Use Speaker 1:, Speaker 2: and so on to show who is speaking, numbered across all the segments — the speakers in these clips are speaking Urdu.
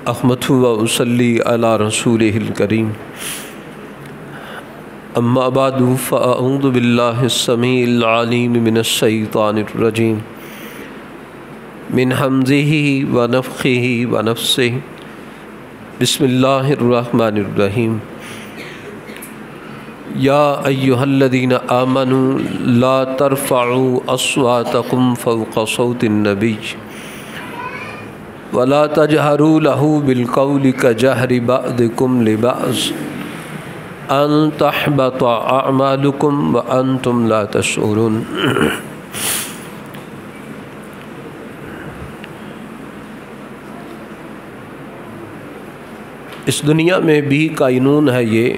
Speaker 1: احمدہ و اصلی علی رسولہ الکریم اما بعد فاعوذ باللہ السمیع العلیم من الشیطان الرجیم من حمزہ ونفخہ ونفثہ بسم اللہ الرحمن الرحیم یا ایہا الذین آمنوا لا ترفعوا اصواتکم فوق صوت النبی ولا تجهروا له بالقول كجهر بعضكم لبعض ان تحبط اعمالكم وانتم لا تشعرون۔ اس دنیا میں بھی قانون ہے یہ،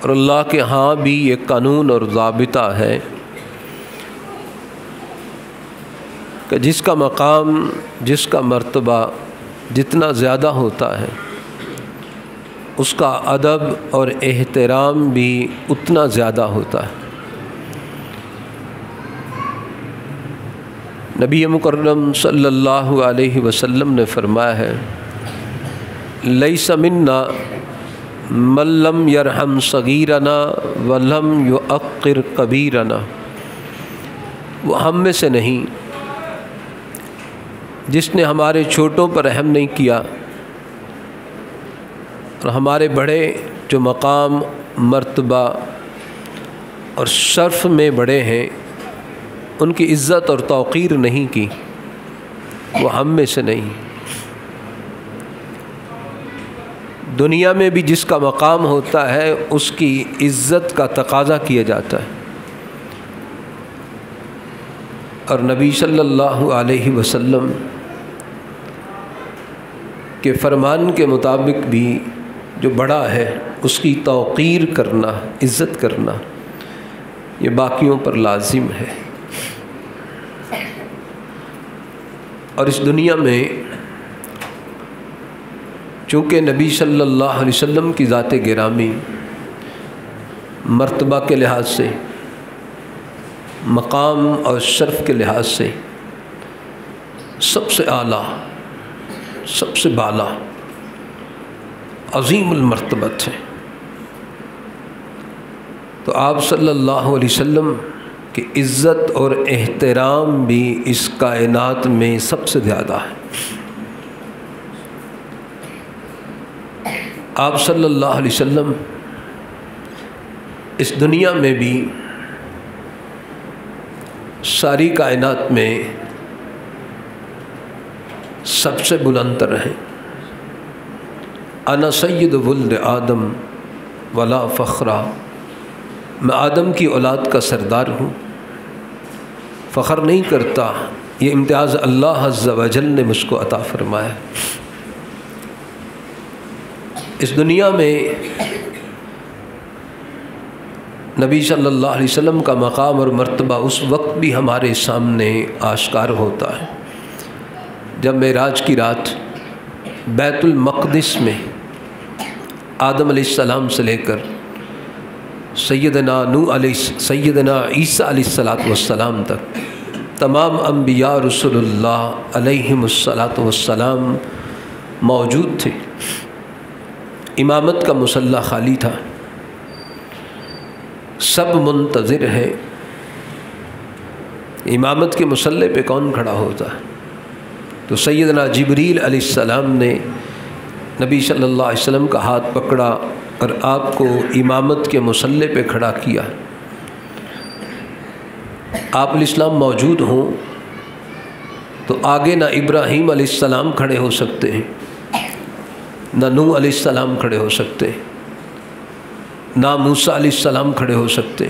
Speaker 1: اور اللہ کے ہاں بھی یہ قانون اور ضابطہ ہے کہ جس کا مقام، جس کا مرتبہ جتنا زیادہ ہوتا ہے اس کا ادب اور احترام بھی اتنا زیادہ ہوتا ہے۔ نبی مکرم صلی اللہ علیہ وسلم نے فرمایا ہے لیس منا من لم یرحم صغیرنا ولم یؤقر کبیرنا، وہ ہم میں سے نہیں جس نے ہمارے چھوٹوں پر رحم نہیں کیا اور ہمارے بڑے جو مقام، مرتبہ اور شرف میں بڑے ہیں ان کی عزت اور توقیر نہیں کی، وہ ہم میں سے نہیں۔ دنیا میں بھی جس کا مقام ہوتا ہے اس کی عزت کا تقاضا کیا جاتا ہے، اور نبی صلی اللہ علیہ وسلم کے فرمان کے مطابق بھی جو بڑا ہے اس کی توقیر کرنا، عزت کرنا یہ باقیوں پر لازم ہے۔ اور اس دنیا میں چونکہ نبی صلی اللہ علیہ وسلم کی ذات گرامی مرتبہ کے لحاظ سے، مقام اور شرف کے لحاظ سے سب سے اعلیٰ، سب سے بالا، عظیم المرتبت ہے، تو آپ صلی اللہ علیہ وسلم کی عزت اور احترام بھی اس کائنات میں سب سے زیادہ ہے۔ آپ صلی اللہ علیہ وسلم اس دنیا میں بھی ساری کائنات میں سب سے بلند تر ہیں۔ انا سید ولد آدم ولا فخرا، میں آدم کی اولاد کا سردار ہوں، فخر نہیں کرتا، یہ امتیاز اللہ عز و جل نے مجھ کو عطا فرمایا۔ اس دنیا میں نبی صلی اللہ علیہ وسلم کا مقام اور مرتبہ اس وقت بھی ہمارے سامنے آشکار ہوتا ہے جب معراج کی رات بیت المقدس میں آدم علیہ السلام سے لے کر سیدنا عیسیٰ علیہ السلام تک تمام انبیاء رسول اللہ علیہم السلام موجود تھے۔ امامت کا مصلی خالی تھا، سب منتظر ہیں امامت کے مصلی پہ کون کھڑا ہوتا ہے، تو سیدنا جبریل علیہ السلام نے نبی صلی اللہ علیہ وسلم کا ہاتھ پکڑا اور آپ کو امامت کے مصلی پہ کھڑا کیا۔ آپ علیہ السلام موجود ہوں تو آگے نہ ابراہیم علیہ السلام کھڑے ہو سکتے ہیں، نہ نوح علیہ السلام کھڑے ہو سکتے، نہ موسیٰ علیہ السلام کھڑے ہو سکتے،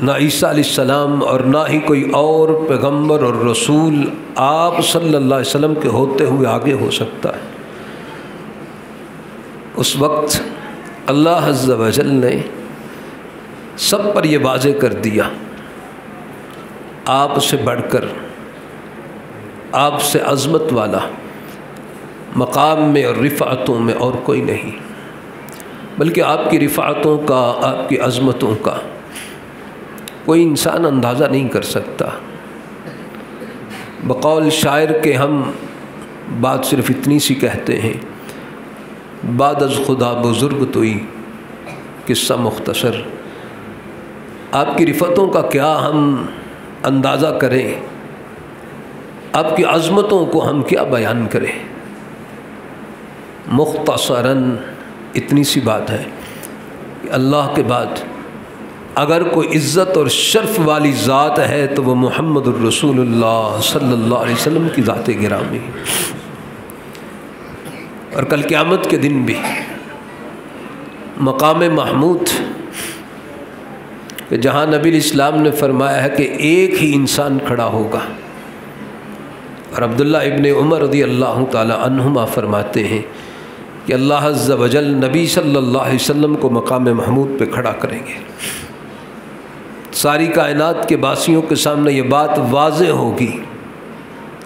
Speaker 1: نہ عیسیٰ علیہ السلام، اور نہ ہی کوئی اور پیغمبر اور رسول آپ صلی اللہ علیہ وسلم کے ہوتے ہوئے آگے ہو سکتا ہے۔ اس وقت اللہ عز و جل نے سب پر یہ واضح کر دیا، آپ سے بڑھ کر، آپ سے عظمت والا مقام میں اور رفعتوں میں اور کوئی نہیں، بلکہ آپ کی رفعتوں کا، آپ کی عظمتوں کا کوئی انسان اندازہ نہیں کر سکتا۔ بقول شاعر کے ہم بات صرف اتنی سی کہتے ہیں، بعد از خدا بزرگ توئی قصہ مختصر۔ آپ کی رفتوں کا کیا ہم اندازہ کریں، آپ کی عظمتوں کو ہم کیا بیان کریں۔ مختصراً اتنی سی بات ہے کہ اللہ کے بعد اگر کوئی عزت اور شرف والی ذات ہے تو وہ محمد الرسول اللہ صلی اللہ علیہ وسلم کی ذات گرامی، اور کل قیامت کے دن بھی مقام محمود کہ جہاں نبی الاسلام نے فرمایا ہے کہ ایک ہی انسان کھڑا ہوگا، اور عبداللہ ابن عمر رضی اللہ تعالی عنہما فرماتے ہیں کہ اللہ عز و جل نبی صلی اللہ علیہ وسلم کو مقام محمود پہ کھڑا کریں گے۔ ساری کائنات کے باسیوں کے سامنے یہ بات واضح ہوگی،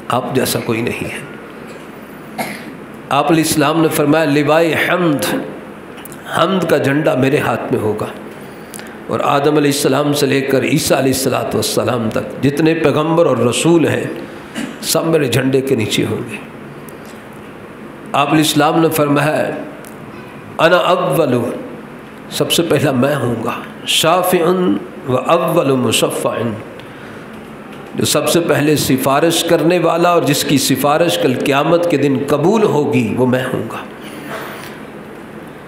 Speaker 1: آپ جیسا کوئی نہیں ہے۔ آپ علیہ السلام نے فرمایا لوائے حمد کا جھنڈا میرے ہاتھ میں ہوگا، اور آدم علیہ السلام سے لے کر عیسیٰ علیہ السلام تک جتنے پیغمبر اور رسول ہیں سب میرے جھنڈے کے نیچے ہوں گے۔ آپ علیہ السلام نے فرمایا انا اول، سب سے پہلا میں ہوں گا، شافع و اول مشفع، جو سب سے پہلے سفارش کرنے والا اور جس کی سفارش کل قیامت کے دن قبول ہوگی وہ میں ہوں گا۔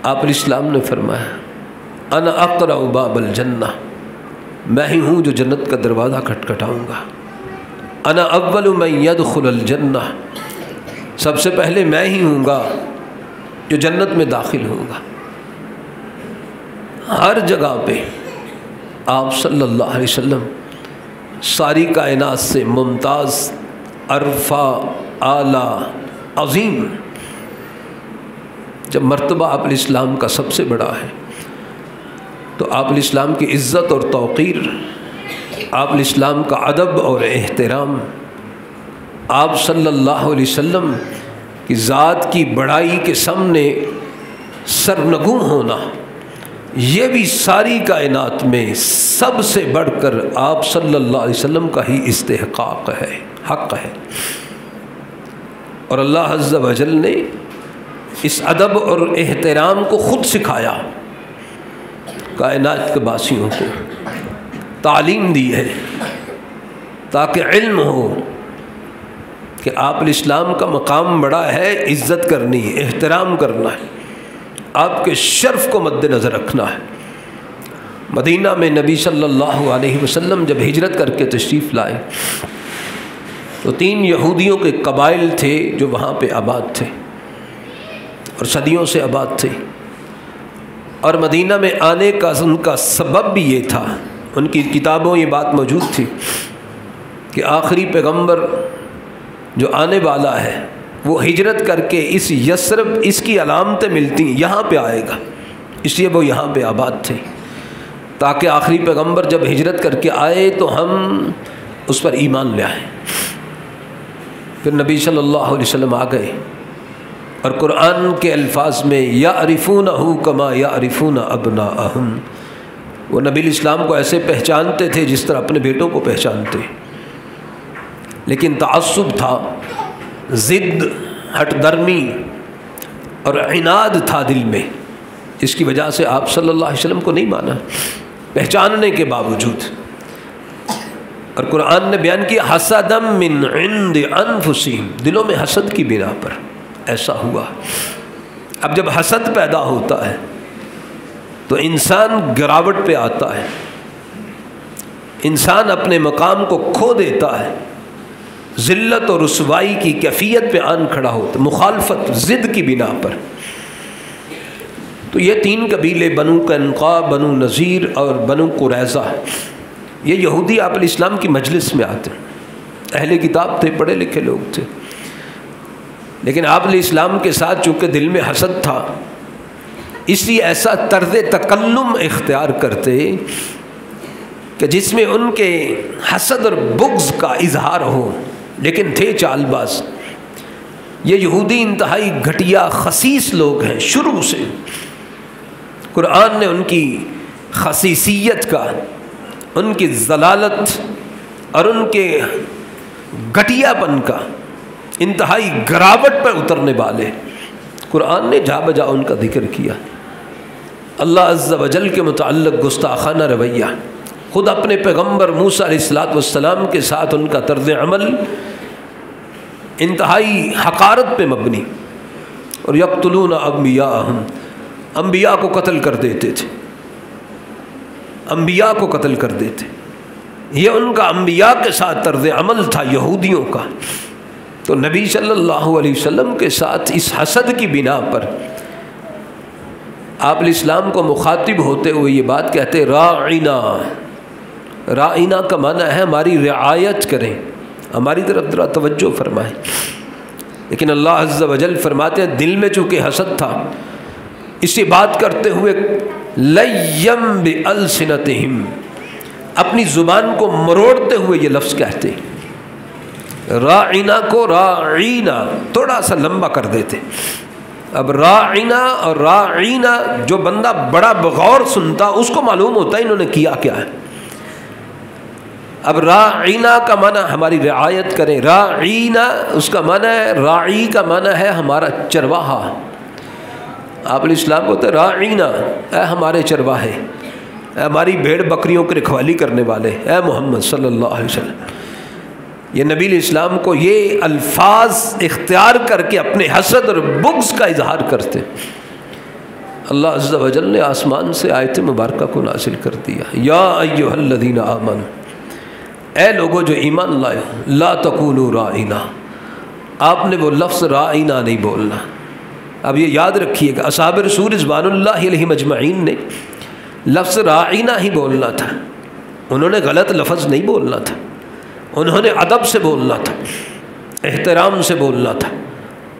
Speaker 1: آپ علیہ السلام نے فرمایا انا اقرع باب الجنہ، میں ہی ہوں جو جنت کا دروازہ کھٹکھٹاؤں گا۔ انا اول من يدخل الجنہ، سب سے پہلے میں ہی ہوں گا جو جنت میں داخل ہوگا۔ ہر جگہ پہ آپ صلی اللہ علیہ وسلم ساری کائنات سے ممتاز، عرفہ، اعلیٰ، عظیم۔ جب مرتبہ آپ علیہ السلام کا سب سے بڑا ہے تو آپ علیہ السلام کی عزت اور توقیر، آپ علیہ السلام کا ادب اور احترام، آپ صلی اللہ علیہ وسلم کی ذات کی بڑائی کے سامنے سرنگوں ہونا، یہ بھی ساری کائنات میں سب سے بڑھ کر آپ صلی اللہ علیہ وسلم کا ہی استحقاق ہے، حق ہے۔ اور اللہ عز و جل نے اس ادب اور احترام کو خود سکھایا، کائنات کے باسیوں کو تعلیم دی ہے تاکہ علم ہو کہ آپ علیہ السلام کا مقام بڑا ہے، عزت کرنی ہے، احترام کرنا ہے، آپ کے شرف کو مد نظر رکھنا ہے۔ مدینہ میں نبی صلی اللہ علیہ وسلم جب ہجرت کر کے تشریف لائے تو 3 یہودیوں کے قبائل تھے جو وہاں پہ آباد تھے اور صدیوں سے آباد تھے، اور مدینہ میں آنے کا ان کا سبب بھی یہ تھا، ان کی کتابوں یہ بات موجود تھی کہ آخری پیغمبر جو آنے والا ہے وہ ہجرت کر کے اس یثرب، اس کی علامتیں ملتی ہیں، یہاں پہ آئے گا، اس لیے وہ یہاں پہ آباد تھے تاکہ آخری پیغمبر جب ہجرت کر کے آئے تو ہم اس پر ایمان لے آئیں۔ پھر نبی صلی اللہ علیہ وسلم آ گئے اور قرآن کے الفاظ میں یعرفونہ کما یعرفون ابناءہم، وہ نبی الاسلام کو ایسے پہچانتے تھے جس طرح اپنے بیٹوں کو پہچانتے، لیکن تعصب تھا، ضد، ہٹ درمی اور عناد تھا دل میں، اس کی وجہ سے آپ صلی اللہ علیہ وسلم کو نہیں مانا پہچاننے کے باوجود۔ اور قرآن نے بیان کیا حسدم من عند انفسہم، دلوں میں حسد کی بنا پر ایسا ہوا۔ اب جب حسد پیدا ہوتا ہے تو انسان گراوٹ پہ آتا ہے، انسان اپنے مقام کو کھو دیتا ہے، ذلت اور رسوائی کی کیفیت پہ آن کھڑا ہوتا، مخالفت، ضد کی بنا پر۔ تو یہ 3 قبیلے بنو قینقاع، بنو نذیر اور بنو قریظہ، یہ یہودی آپ علیہ السلام کی مجلس میں آتے ہیں، اہل کتاب تھے، پڑھے لکھے لوگ تھے، لیکن آپ علیہ السلام کے ساتھ چونکہ دل میں حسد تھا اس لیے ایسا طرز تکلم اختیار کرتے کہ جس میں ان کے حسد اور بغض کا اظہار ہو، لیکن تھے چال باز۔ یہ یہودی انتہائی گھٹیا خسیس لوگ ہیں شروع سے۔ قرآن نے ان کی خسیسیت کا، ان کی ضلالت اور ان کے گھٹیا پن کا انتہائی گراوٹ پر اترنے والے، قرآن نے جا بجا ان کا ذکر کیا۔ اللہ عز و جل کے متعلق گستاخانہ رویہ، خود اپنے پیغمبر موسیٰ علیہ السلام کے ساتھ ان کا طرز عمل انتہائی حقارت پہ مبنی، اور یقتلون انبیاءہم، انبیاء کو قتل کر دیتے تھے، انبیاء کو قتل کر دیتے۔ یہ ان کا انبیاء کے ساتھ طرز عمل تھا یہودیوں کا۔ تو نبی صلی اللہ علیہ وسلم کے ساتھ اس حسد کی بنا پر آپ علیہ السلام کو مخاطب ہوتے ہوئے یہ بات کہتے، راعنا، راعنا کا معنی ہے ہماری رعایت کریں، ہماری طرف ذرا توجہ فرمائیں۔ لیکن اللہ عز و جل فرماتے ہیں دل میں چونکہ حسد تھا، اسی بات کرتے ہوئے لیم بِأَلْسِنَتِهِمْ، اپنی زبان کو مروڑتے ہوئے یہ لفظ کہتے، راعنا کو راعینا تھوڑا سا لمبا کر دیتے۔ اب راعنا اور راعینا جو بندہ بڑا بغور سنتا اس کو معلوم ہوتا ہے انہوں نے کیا کیا ہے۔ اب راعینا کا معنی ہماری رعایت کریں، راعینا اس کا معنی ہے، راعی کا معنی ہے ہمارا چرواہا۔ آپ علیہ السلام کو تو راعینا، اے ہمارے چرواہے، اے ہماری بھیڑ بکریوں کی رکھوالی کرنے والے، اے محمد صلی اللہ علیہ وسلم۔ یہ نبی علیہ السلام کو یہ الفاظ اختیار کر کے اپنے حسد اور بغض کا اظہار کرتے۔ اللہ عز و جل نے آسمان سے آیت مبارکہ کو نازل کر دیا، یا ایھا الذین آمنوا، اے لوگو جو ایمان لائے ہو، لا تقولوا راعنا، آپ نے وہ لفظ راعنا نہیں بولنا۔ اب یہ یاد رکھیے کہ اصحاب رسول رضوان اللہ علیہم اجمعین نے لفظ راعنا ہی بولنا تھا، انہوں نے غلط لفظ نہیں بولنا تھا، انہوں نے ادب سے بولنا تھا، احترام سے بولنا تھا،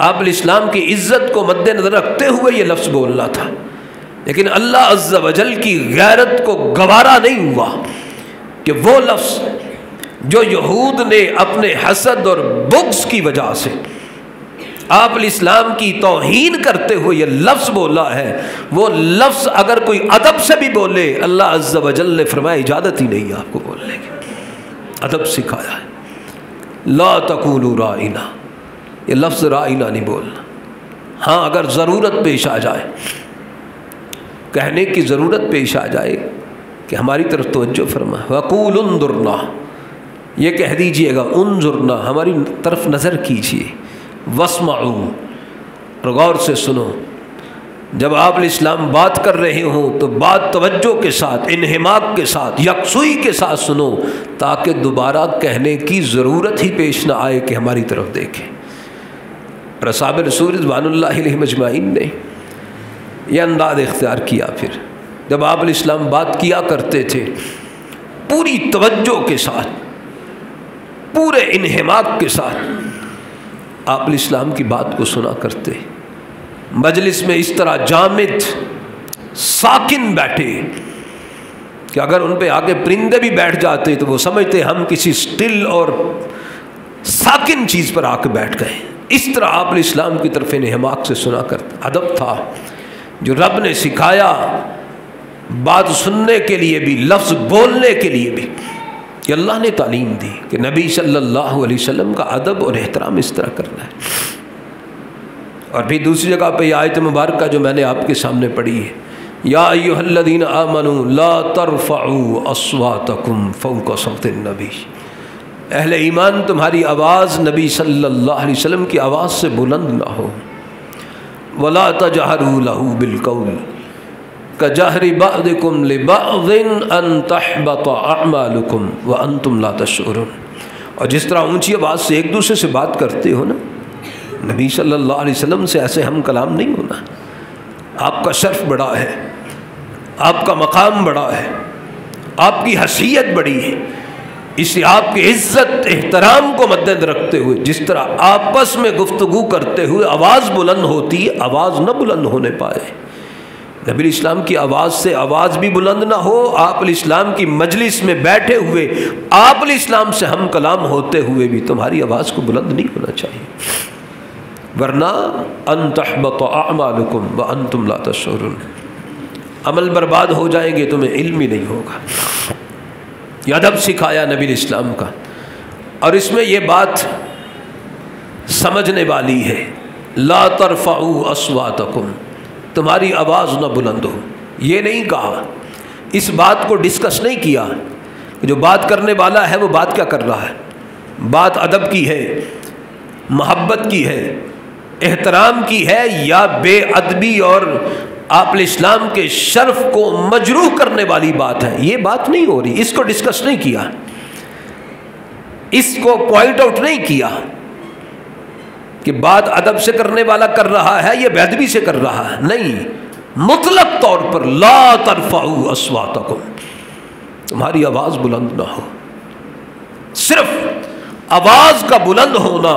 Speaker 1: آپ علیہ السلام کی عزت کو مد نظر رکھتے ہوئے یہ لفظ بولنا تھا۔ لیکن اللہ عز و جل کی غیرت کو گوارا نہیں ہوا کہ وہ لفظ جو یہود نے اپنے حسد اور بغض کی وجہ سے آپ علیہ السلام کی توہین کرتے ہوئے یہ لفظ بولا ہے، وہ لفظ اگر کوئی ادب سے بھی بولے اللہ عز و جل نے فرمایا اجازت ہی نہیں ہے آپ کو بولنے کی، ادب سکھایا ہے۔ لا تقولوا راعنا، یہ لفظ راعنا نہیں بولنا۔ ہاں اگر ضرورت پیش آ جائے، کہنے کی ضرورت پیش آ جائے کہ ہماری طرف توجہ فرما، وقولوا انظرنا، یہ کہہ دیجئے گا انظرنا، ہماری طرف نظر کیجئے، واسمعوا، اور غور سے سنو۔ جب آپ علیہ السلام بات کر رہے ہوں تو بات توجہ کے ساتھ، انہماک کے ساتھ، یکسوئی کے ساتھ سنو، تاکہ دوبارہ کہنے کی ضرورت ہی پیش نہ آئے کہ ہماری طرف دیکھیں۔ اور اصحاب رسول رضوان اللہ علیہم اجمعین نے یہ انداز اختیار کیا۔ پھر جب آپ علیہ السلام بات کیا کرتے تھے پوری توجہ کے ساتھ، پورے انہماک کے ساتھ آپ علیہ السلام کی بات کو سنا کرتے، مجلس میں اس طرح جامد ساکن بیٹھے کہ اگر ان پہ آگے پرندے بھی بیٹھ جاتے تو وہ سمجھتے ہم کسی سٹل اور ساکن چیز پر آ کے بیٹھ گئے۔ اس طرح آپ علیہ السلام کی طرف انہماک سے سنا کرتے۔ ادب تھا جو رب نے سکھایا، بات سننے کے لیے بھی، لفظ بولنے کے لیے بھی، کہ اللہ نے تعلیم دی کہ نبی صلی اللہ علیہ وسلم کا ادب اور احترام اس طرح کرنا ہے۔ اور پھر دوسری جگہ پہ یہ آیت مبارکہ جو میں نے آپ کے سامنے پڑھی ہے، یا ایھا الذین آمنوا لا ترفعوا اصواتکم فوق صوت النبی، اہل ایمان تمہاری آواز نبی صلی اللہ علیہ وسلم کی آواز سے بلند نہ ہو، ولا تجہروا لہ بالقول کجہر بعضکم لبعض ان تحبط اعمالکم وانتم لا تشعرون، اور جس طرح اونچی آواز سے ایک دوسرے سے بات کرتے ہو نا، نبی صلی اللہ علیہ وسلم سے ایسے ہم کلام نہیں ہونا۔ آپ کا شرف بڑا ہے، آپ کا مقام بڑا ہے، آپ کی حیثیت بڑی ہے، اس لیے آپ کی عزت احترام کو مد نظر رکھتے ہوئے جس طرح آپس میں گفتگو کرتے ہوئے آواز بلند ہوتی ہے، آواز نہ بلند ہونے پائے۔ نبی علیہ السلام کی آواز سے آواز بھی بلند نہ ہو، آپ علیہ السلام کی مجلس میں بیٹھے ہوئے آپ علیہ السلام سے ہم کلام ہوتے ہوئے بھی تمہاری آواز کو بلند نہیں ہونا چاہیے، ورنہ ان تحبط اعمالکم وانتم لا تشعرون، عمل برباد ہو جائیں گے، تمہیں علم ہی نہیں ہوگا۔ یہ ادب سکھایا نبی علیہ السلام کا۔ اور اس میں یہ بات سمجھنے والی ہے۔ لا ترفعوا اصواتکم، تمہاری آواز نہ بلند ہو۔ یہ نہیں کہا، اس بات کو ڈسکس نہیں کیا جو بات کرنے والا ہے وہ بات کیا کر رہا ہے۔ بات ادب کی ہے، محبت کی ہے، احترام کی ہے، یا بے ادبی اور آپ الاسلام کے شرف کو مجروح کرنے والی بات ہے۔ یہ بات نہیں ہو رہی، اس کو ڈسکس نہیں کیا، اس کو پوائنٹ آؤٹ نہیں کیا کہ بات ادب سے کرنے والا کر رہا ہے یا بے ادبی سے کر رہا ہے، نہیں، مطلق طور پر لا ترفعوا اصواتکم، تمہاری آواز بلند نہ ہو۔ صرف آواز کا بلند ہونا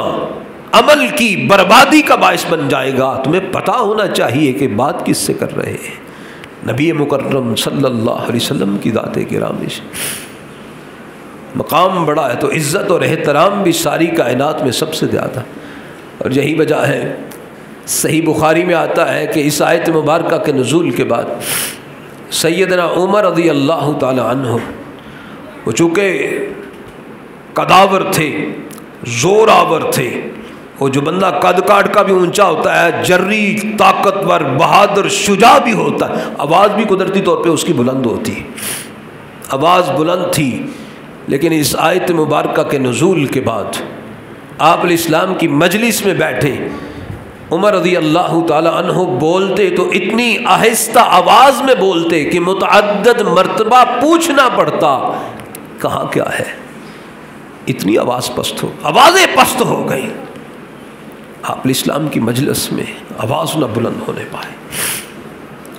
Speaker 1: عمل کی بربادی کا باعث بن جائے گا۔ تمہیں پتہ ہونا چاہیے کہ بات کس سے کر رہے ہیں، نبی مکرم صلی اللہ علیہ وسلم کی ذات گرامی سے۔ مقام بڑا ہے تو عزت اور احترام بھی ساری کائنات میں سب سے زیادہ، اور یہی وجہ ہے صحیح بخاری میں آتا ہے کہ اس آیت مبارکہ کے نزول کے بعد سیدنا عمر رضی اللہ تعالی عنہ، وہ چونکہ قداور تھے، زور آور تھے، وہ جو بندہ قد کاٹ کا بھی اونچا ہوتا ہے، جری، طاقتور، بہادر، شجاع بھی ہوتا ہے، آواز بھی قدرتی طور پہ اس کی بلند ہوتی، آواز بلند تھی۔ لیکن اس آیت مبارکہ کے نزول کے بعد آپ الاسلام کی مجلس میں بیٹھے عمر رضی اللہ تعالی عنہ بولتے تو اتنی آہستہ آواز میں بولتے کہ متعدد مرتبہ پوچھنا پڑتا کہاں کیا ہے، اتنی آواز پست ہو، آوازیں پست ہو گئی۔ آپ الاسلام کی مجلس میں آواز نہ بلند ہونے پائے۔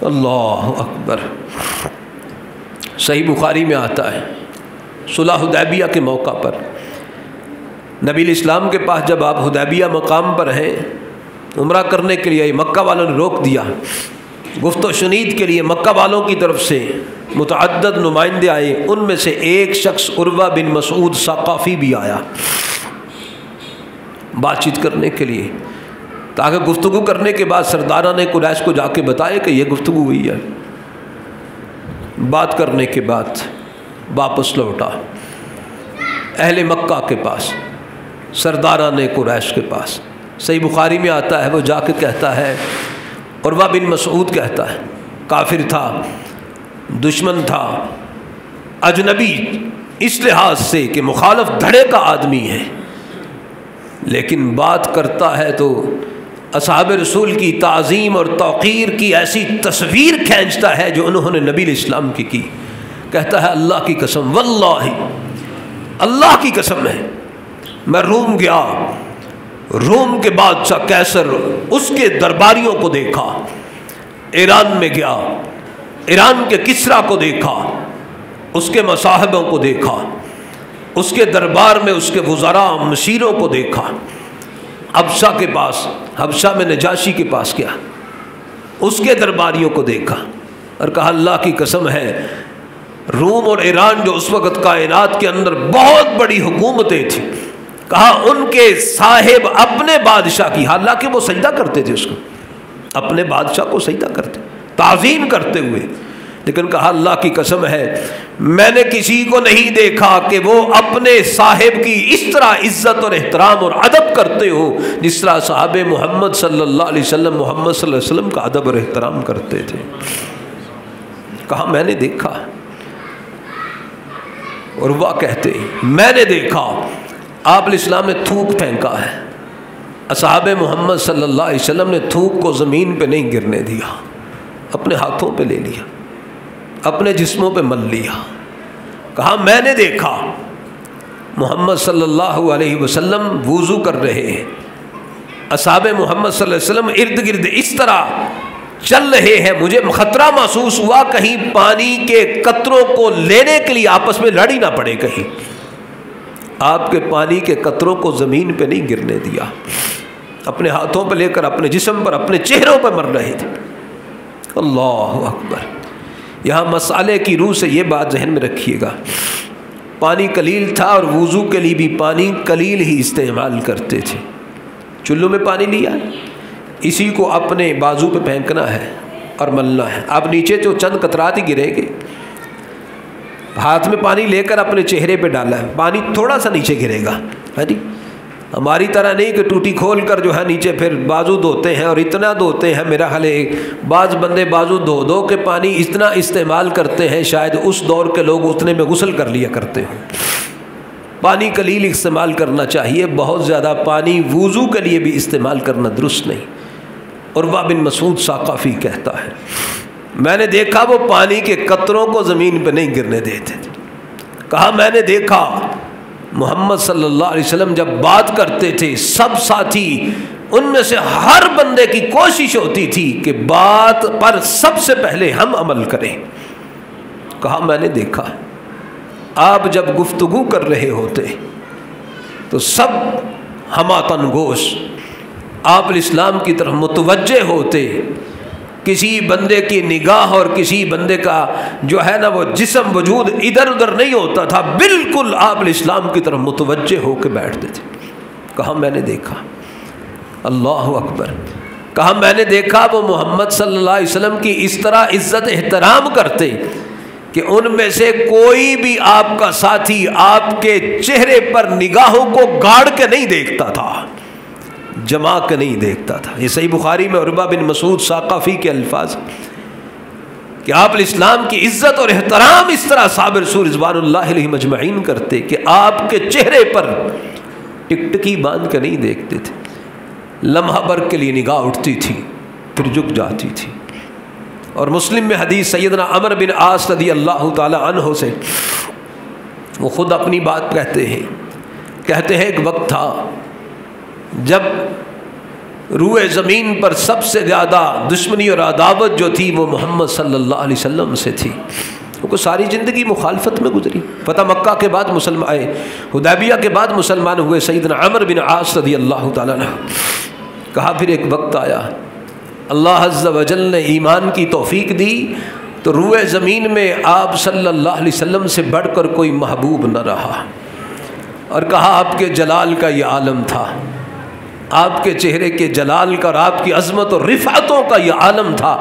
Speaker 1: اللہ اکبر۔ صحیح بخاری میں آتا ہے صلح حدیبیہ کے موقع پر نبی الاسلام کے پاس جب آپ حدیبیہ مقام پر ہیں، عمرہ کرنے کے لیے مکہ والوں نے روک دیا، گفت و شنید کے لیے مکہ والوں کی طرف سے متعدد نمائندے آئے، ان میں سے ایک شخص عروہ بن مسعود ثقافی بھی آیا بات چیت کرنے کے لیے، تاکہ گفتگو کرنے کے بعد سرداران قریش کو جا کے بتائے کہ یہ گفتگو ہوئی ہے۔ بات کرنے کے بعد واپس لوٹا اہل مکہ کے پاس، سرداران قریش کے پاس۔ صحیح بخاری میں آتا ہے وہ جا کے کہتا ہے، عروہ بن مسعود کہتا ہے، کافر تھا، دشمن تھا، اجنبی اس لحاظ سے کہ مخالف دھڑے کا آدمی ہے، لیکن بات کرتا ہے تو اصحاب رسول کی تعظیم اور توقیر کی ایسی تصویر کھینچتا ہے جو انہوں نے نبی الاسلام کی کہتا ہے اللہ کی قسم، واللہ اللہ کی قسم ہے، میں روم گیا، روم کے بادشاہ کیسر اس کے درباریوں کو دیکھا، ایران میں گیا، ایران کے کسریٰ کو دیکھا، اس کے مصاحبوں کو دیکھا، اس کے دربار میں اس کے وزراء مشیروں کو دیکھا، حبشہ کے پاس، حبشہ میں نجاشی کے پاس گیا، اس کے درباریوں کو دیکھا اور کہا اللہ کی قسم ہے روم اور ایران جو اس وقت کائنات کے اندر بہت بڑی حکومتیں تھیں، کہا ان کے صاحب اپنے بادشاہ کی، حالانکہ وہ سجدہ کرتے تھے اس کو، اپنے بادشاہ کو سجدہ کرتے، تعظیم کرتے ہوئے، لیکن کہا اللہ کی قسم ہے میں نے کسی کو نہیں دیکھا کہ وہ اپنے صاحب کی اس طرح عزت اور احترام اور ادب کرتے ہو جس طرح صحابہ محمد صلی اللہ علیہ وسلم محمد صلی اللہ علیہ وسلم کا ادب اور احترام کرتے تھے۔ کہا میں نے دیکھا، اور وہ کہتے میں نے دیکھا آپ الاسلام نے تھوک پھینکا ہے، اصحاب محمد صلی اللہ علیہ وسلم نے تھوک کو زمین پہ نہیں گرنے دیا، اپنے ہاتھوں پہ لے لیا، اپنے جسموں پہ مل لیا۔ کہا میں نے دیکھا محمد صلی اللہ علیہ وسلم وضو کر رہے ہیں، اصحاب محمد صلی اللہ علیہ وسلم ارد گرد اس طرح چل رہے ہیں، مجھے خطرہ محسوس ہوا کہیں پانی کے قطروں کو لینے کے لیے آپس میں لڑ ہی نہ پڑے، کہیں آپ کے پانی کے قطروں کو زمین پہ نہیں گرنے دیا، اپنے ہاتھوں پہ لے کر اپنے جسم پر اپنے چہروں پہ مر رہے تھے۔ اللہ اکبر۔ یہاں مسئلے کی روح سے یہ بات ذہن میں رکھیے گا، پانی قلیل تھا اور وضو کے لیے بھی پانی قلیل ہی استعمال کرتے تھے۔ چلو میں پانی لیا، اسی کو اپنے بازو پہ پھینکنا ہے اور ملنا ہے، اب نیچے جو چند قطرات ہی گریں گے، ہاتھ میں پانی لے کر اپنے چہرے پہ ڈالا ہے، پانی تھوڑا سا نیچے گرے گا، ہے جی، ہماری طرح نہیں کہ ٹوٹی کھول کر جو ہے نیچے پھر بازو دھوتے ہیں، اور اتنا دھوتے ہیں، میرا خیال ہے بعض بندے بازو دھو دھو کے پانی اتنا استعمال کرتے ہیں، شاید اس دور کے لوگ اتنے میں غسل کر لیا کرتے ہیں۔ پانی قلیل استعمال کرنا چاہیے، بہت زیادہ پانی وضو کے لیے بھی استعمال کرنا درست نہیں۔ عروہ بن مسعود ثقفی کہتا ہے میں نے دیکھا وہ پانی کے قطروں کو زمین پہ نہیں گرنے دیتے تھے۔ کہا میں نے دیکھا محمد صلی اللہ علیہ وسلم جب بات کرتے تھے، سب ساتھی ان میں سے ہر بندے کی کوشش ہوتی تھی کہ بات پر سب سے پہلے ہم عمل کریں۔ کہا میں نے دیکھا آپ جب گفتگو کر رہے ہوتے تو سب ہماتن گوش آپ الاسلام کی طرف متوجہ ہوتے، کسی بندے کی نگاہ اور کسی بندے کا جو ہے نا وہ جسم وجود ادھر ادھر نہیں ہوتا تھا، بالکل آپ الاسلام کی طرف متوجہ ہو کے بیٹھتے تھے۔ کہا میں نے دیکھا، اللہ اکبر، کہا میں نے دیکھا وہ محمد صلی اللہ علیہ وسلم کی اس طرح عزت احترام کرتے کہ ان میں سے کوئی بھی آپ کا ساتھی آپ کے چہرے پر نگاہوں کو گاڑ کے نہیں دیکھتا تھا، جما کے نہیں دیکھتا تھا۔ یہ صحیح بخاری میں عروہ بن مسعود ثقفی کے الفاظ کہ آپ الاسلام کی عزت اور احترام اس طرح صحابہ رسول رضوان اللہ علیہ مجمعین کرتے کہ آپ کے چہرے پر ٹکٹکی باندھ کے نہیں دیکھتے تھے، لمحہ بھر کے لیے نگاہ اٹھتی تھی پھر جھک جاتی تھی۔ اور مسلم میں حدیث سیدنا عمر بن عاص رضی اللہ تعالی عنہ سے، وہ خود اپنی بات کہتے ہیں ایک وقت تھا جب روئے زمین پر سب سے زیادہ دشمنی اور عداوت جو تھی وہ محمد صلی اللہ علیہ وسلم سے تھی۔ وہ ساری زندگی مخالفت میں گزری، فتح مکہ کے بعد مسلمان آئے، حدیبیہ کے بعد مسلمان ہوئے سیدنا عمر بن عاص رضی اللہ تعالیٰ عنہ۔ کہا پھر ایک وقت آیا اللہ عز و جل نے ایمان کی توفیق دی تو روئے زمین میں آپ صلی اللہ علیہ وسلم سے بڑھ کر کوئی محبوب نہ رہا، اور کہا آپ کے جلال کا یہ عالم تھا، آپ کے چہرے کے جلال کا اور آپ کی عظمت اور رفعتوں کا یہ عالم تھا۔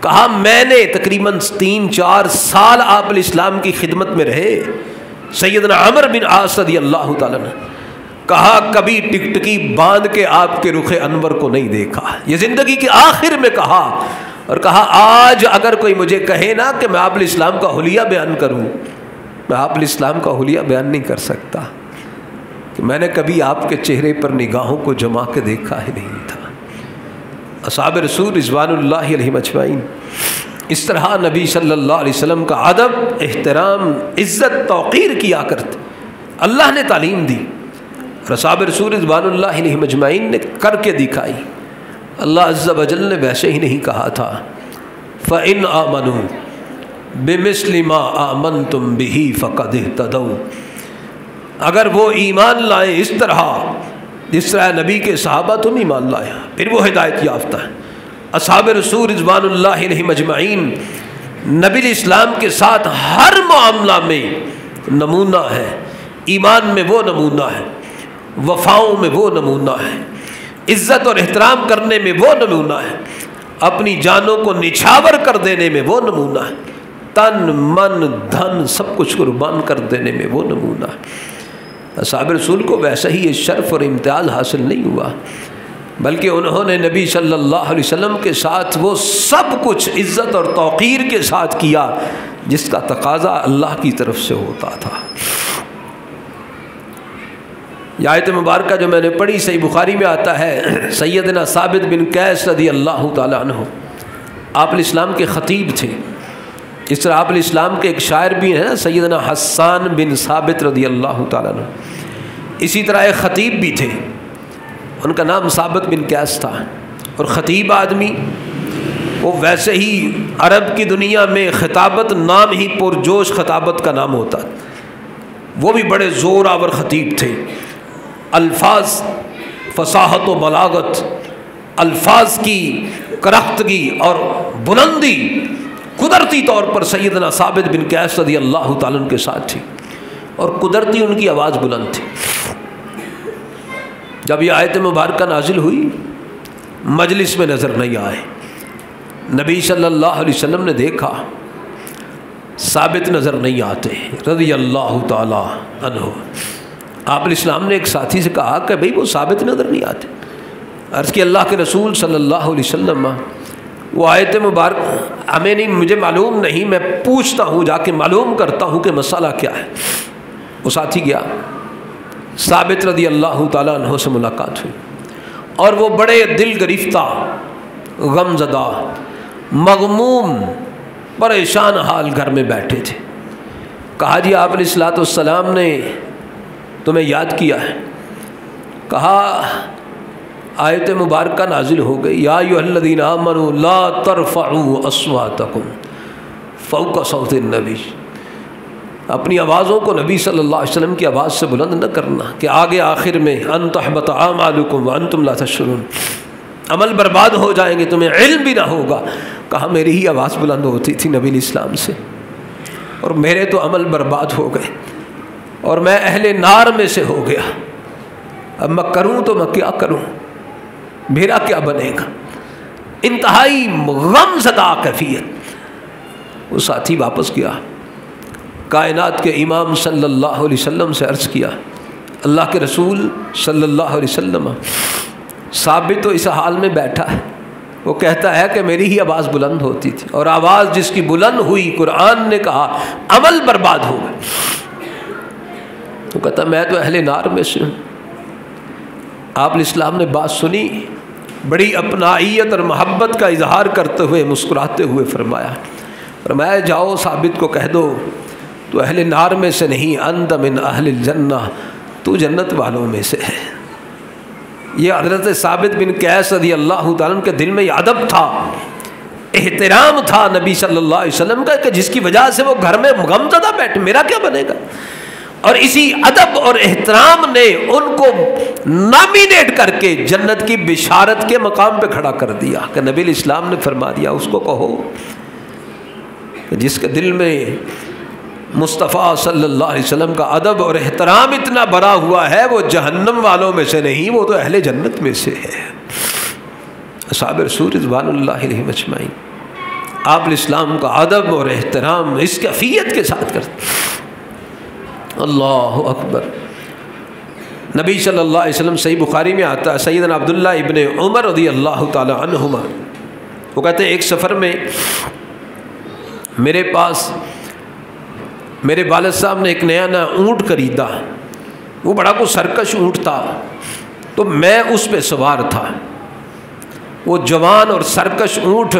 Speaker 1: کہا میں نے تقریباً 3-4 سال آپ الاسلام کی خدمت میں رہے، سیدنا عمر بن عاص رضی اللہ تعالیٰ نے کہا کبھی ٹکٹکی باندھ کے آپ کے رخ انور کو نہیں دیکھا، یہ زندگی کے آخر میں کہا، اور کہا آج اگر کوئی مجھے کہے نا کہ میں آپ الاسلام کا حلیہ بیان کروں، میں آپ الاسلام کا حلیہ بیان نہیں کر سکتا کہ میں نے کبھی آپ کے چہرے پر نگاہوں کو جما کے دیکھا ہی نہیں تھا۔ اصحاب رسول رضوان اللہ علیہ مجمعین اس طرح نبی صلی اللہ علیہ وسلم کا ادب، احترام، عزت، توقیر کیا کرتے، اللہ نے تعلیم دی اور اصحاب رسول رضوان اللہ علیہ مجمعین نے کر کے دکھائی۔ اللہ عز و جل نے ویسے ہی نہیں کہا تھا فَإِنْ آمَنُوا بِمِثْلِ مَا آمَنْتُمْ بِهِ فَقَدْ اهْتَدَوْا، اگر وہ ایمان لائیں اس طرح جس طرح نبی کے صحابہ تم ایمان لائے پھر وہ ہدایت یافتہ ہیں۔ اصحاب رسول رضوان اللہ علیہ مجمعین نبی الاسلام کے ساتھ ہر معاملہ میں نمونہ ہے، ایمان میں وہ نمونہ ہے، وفاؤں میں وہ نمونہ ہے، عزت اور احترام کرنے میں وہ نمونہ ہے، اپنی جانوں کو نچھاور کر دینے میں وہ نمونہ ہے، تن من دھن سب کچھ قربان کر دینے میں وہ نمونہ ہے۔ اصحاب رسول کو ویسا ہی یہ شرف اور امتیاز حاصل نہیں ہوا، بلکہ انہوں نے نبی صلی اللہ علیہ وسلم کے ساتھ وہ سب کچھ عزت اور توقیر کے ساتھ کیا جس کا تقاضا اللہ کی طرف سے ہوتا تھا۔ یہ آیت مبارکہ جو میں نے پڑھی صحیح بخاری میں آتا ہے، سیدنا ثابت بن قیس رضی اللہ تعالیٰ عنہ آپ الاسلام کے خطیب تھے، اس طرح آپ الاسلام کے ایک شاعر بھی ہیں سیدنا حسان بن ثابت رضی اللہ تعالیٰ عنہ، اسی طرح ایک خطیب بھی تھے، ان کا نام ثابت بن قیس تھا۔ اور خطیب آدمی وہ ویسے ہی عرب کی دنیا میں خطابت نام ہی پرجوش خطابت کا نام ہوتا، وہ بھی بڑے زور آور خطیب تھے، الفاظ فصاحت و بلاغت، الفاظ کی کرختگی اور بلندی قدرتی طور پر سیدنا ثابت بن قیس رضی اللہ تعالیٰ عنہ کے ساتھ تھی، اور قدرتی ان کی آواز بلند تھی۔ جب یہ آیت مبارکہ نازل ہوئی مجلس میں نظر نہیں آئے، نبی صلی اللہ علیہ وسلم نے دیکھا ثابت نظر نہیں آتے رضی اللہ تعالیٰ عنہ، آپ علیہ السلام نے ایک ساتھی سے کہا کہ بھئی وہ ثابت نظر نہیں آتے. عرض کی اللہ کے رسول صلی اللہ علیہ وسلم وہ آیت مبارک ہمیں نہیں، مجھے معلوم نہیں، میں پوچھتا ہوں، جا کے معلوم کرتا ہوں کہ مسئلہ کیا ہے. وہ ساتھی گیا، ثابت رضی اللہ تعالیٰ عنہ سے ملاقات ہوئی اور وہ بڑے دل گرفتہ، غم زدہ، مغموم، پریشان حال گھر میں بیٹھے تھے. کہا جی آپ علیہ الصلوۃ والسلام نے تمہیں یاد کیا ہے. کہا آیت مبارکہ نازل ہو گئی، یا ایھا الذین آمنوا لا ترفعوا اصواتکم فوق صوت النبی. اپنی آوازوں کو نبی صلی اللہ علیہ وسلم کی آواز سے بلند نہ کرنا کہ آگے آخر میں ان تحبط اعمالکم وانتم لا تشعرون، عمل برباد ہو جائیں گے، تمہیں علم بھی نہ ہوگا. کہا میری ہی آواز بلند ہوتی تھی نبی علیہ السلام سے، اور میرے تو عمل برباد ہو گئے اور میں اہل نار میں سے ہو گیا. اب میں کروں تو میں کیا کروں، میرا کیا بنے گا. انتہائی غم زدہ کیفیت. وہ ساتھی واپس گیا، کائنات کے امام صلی اللہ علیہ وسلم سے عرض کیا، اللہ کے رسول صلی اللہ علیہ وسلم ثابت تو اس حال میں بیٹھا ہے، وہ کہتا ہے کہ میری ہی آواز بلند ہوتی تھی، اور آواز جس کی بلند ہوئی قرآن نے کہا عمل برباد ہو گئے. وہ کہتا میں تو اہل نار میں سے ہوں. آپ علیہ السلام نے بات سنی، بڑی اپنائیت اور محبت کا اظہار کرتے ہوئے مسکراتے ہوئے فرمایا جاؤ ثابت کو کہہ دو تو اہل نار میں سے نہیں، انت من اہل الجنہ، تو جنت والوں میں سے ہے. یہ حضرت ثابت بن قیس رضی اللہ تعالیٰ عنہ کے دل میں یہ ادب تھا، احترام تھا نبی صلی اللہ علیہ وسلم کا، کہ جس کی وجہ سے وہ گھر میں غم زدہ بیٹھے، میرا کیا بنے گا. اور اسی ادب اور احترام نے ان کو نامینیٹ کر کے جنت کی بشارت کے مقام پہ کھڑا کر دیا کہ نبی علیہ السلام نے فرما دیا اس کو کہو کہ جس کے دل میں مصطفیٰ صلی اللہ علیہ وسلم کا ادب اور احترام اتنا بھرا ہوا ہے، وہ جہنم والوں میں سے نہیں، وہ تو اہل جنت میں سے ہے. اصحاب رسول رضوان اللہ علیہم اجمعین آپ علیہ السلام کا ادب اور احترام اس کیفیت کے ساتھ کرتے. اللہ اکبر. نبی صلی اللہ علیہ وسلم صحیح بخاری میں آتا ہے، سیدنا عبداللہ ابن عمر رضی اللہ تعالی عنہما وہ کہتے ہیں ایک سفر میں میرے پاس میرے والد صاحب نے ایک نیا اونٹ خریدا، وہ بڑا کو سرکش اونٹ تھا، تو میں اس پہ سوار تھا. وہ جوان اور سرکش اونٹ